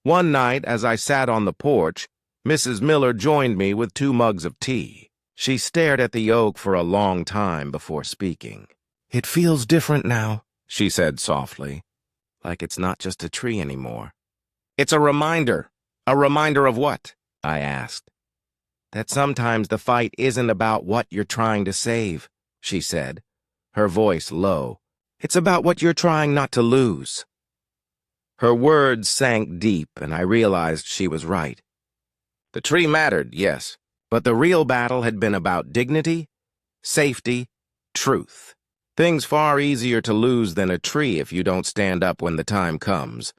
One night, as I sat on the porch, Mrs. Miller joined me with 2 mugs of tea. She stared at the oak for a long time before speaking. "It feels different now," she said softly, "like it's not just a tree anymore." "It's a reminder. A reminder of what?" I asked. "That sometimes the fight isn't about what you're trying to save," she said, her voice low. "It's about what you're trying not to lose." Her words sank deep, and I realized she was right. The tree mattered, yes, but the real battle had been about dignity, safety, truth. Things far easier to lose than a tree if you don't stand up when the time comes.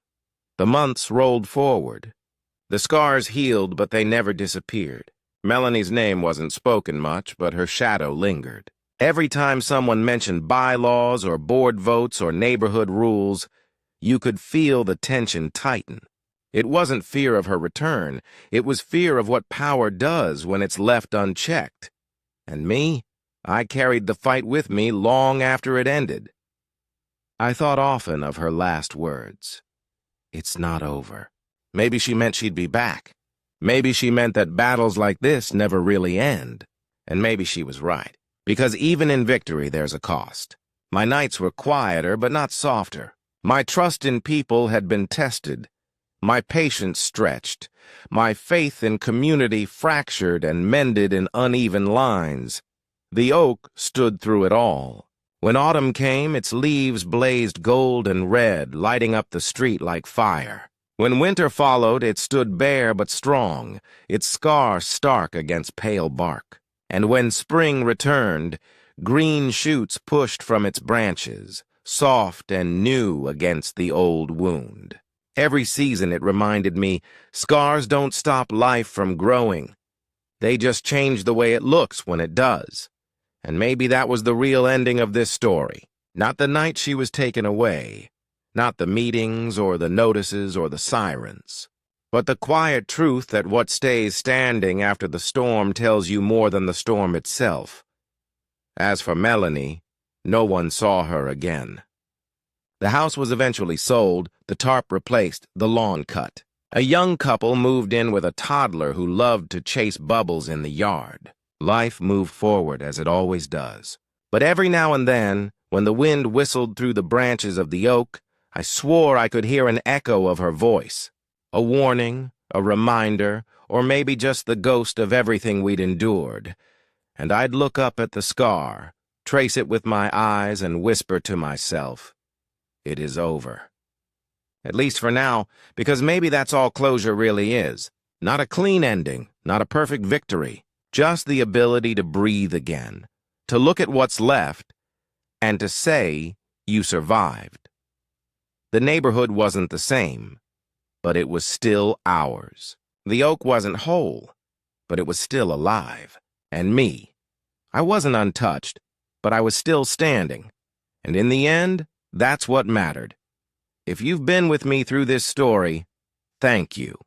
The months rolled forward. The scars healed, but they never disappeared. Melanie's name wasn't spoken much, but her shadow lingered. Every time someone mentioned bylaws or board votes or neighborhood rules, you could feel the tension tighten. It wasn't fear of her return. It was fear of what power does when it's left unchecked. And me? I carried the fight with me long after it ended. I thought often of her last words. It's not over. Maybe she meant she'd be back. Maybe she meant that battles like this never really end. And maybe she was right. Because even in victory, there's a cost. My nights were quieter, but not softer. My trust in people had been tested. My patience stretched. My faith in community fractured and mended in uneven lines. The oak stood through it all. When autumn came, its leaves blazed gold and red, lighting up the street like fire. When winter followed, it stood bare but strong, its scar stark against pale bark. And when spring returned, green shoots pushed from its branches, soft and new against the old wound. Every season it reminded me, scars don't stop life from growing. They just change the way it looks when it does. And maybe that was the real ending of this story. Not the night she was taken away, not the meetings or the notices or the sirens, but the quiet truth that what stays standing after the storm tells you more than the storm itself. As for Melanie, No one saw her again. The house was eventually sold, the tarp replaced, the lawn cut. A young couple moved in with a toddler who loved to chase bubbles in the yard. Life moved forward as it always does. But every now and then, when the wind whistled through the branches of the oak, I swore I could hear an echo of her voice. A warning, a reminder, or maybe just the ghost of everything we'd endured. And I'd look up at the scar, trace it with my eyes, and whisper to myself, "It is over." At least for now, because maybe that's all closure really is. Not a clean ending, not a perfect victory, just the ability to breathe again, to look at what's left, and to say you survived. The neighborhood wasn't the same, but it was still ours. The oak wasn't whole, but it was still alive. And me. I wasn't untouched, but I was still standing. And in the end, that's what mattered. If you've been with me through this story, thank you.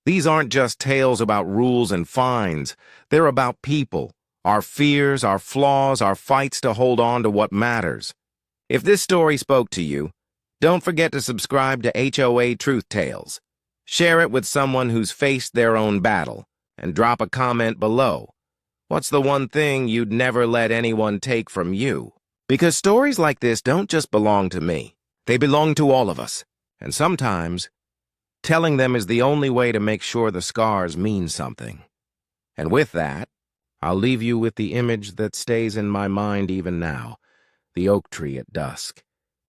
These aren't just tales about rules and fines. They're about people, our fears, our flaws, our fights to hold on to what matters. If this story spoke to you, don't forget to subscribe to HOA Truth Tales. Share it with someone who's faced their own battle, and drop a comment below. What's the one thing you'd never let anyone take from you? Because stories like this don't just belong to me. They belong to all of us. And sometimes, telling them is the only way to make sure the scars mean something. And with that, I'll leave you with the image that stays in my mind even now, the oak tree at dusk.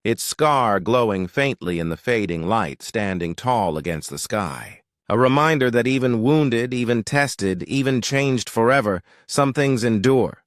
Its scar glowing faintly in the fading light, standing tall against the sky. A reminder that even wounded, even tested, even changed forever, some things endure.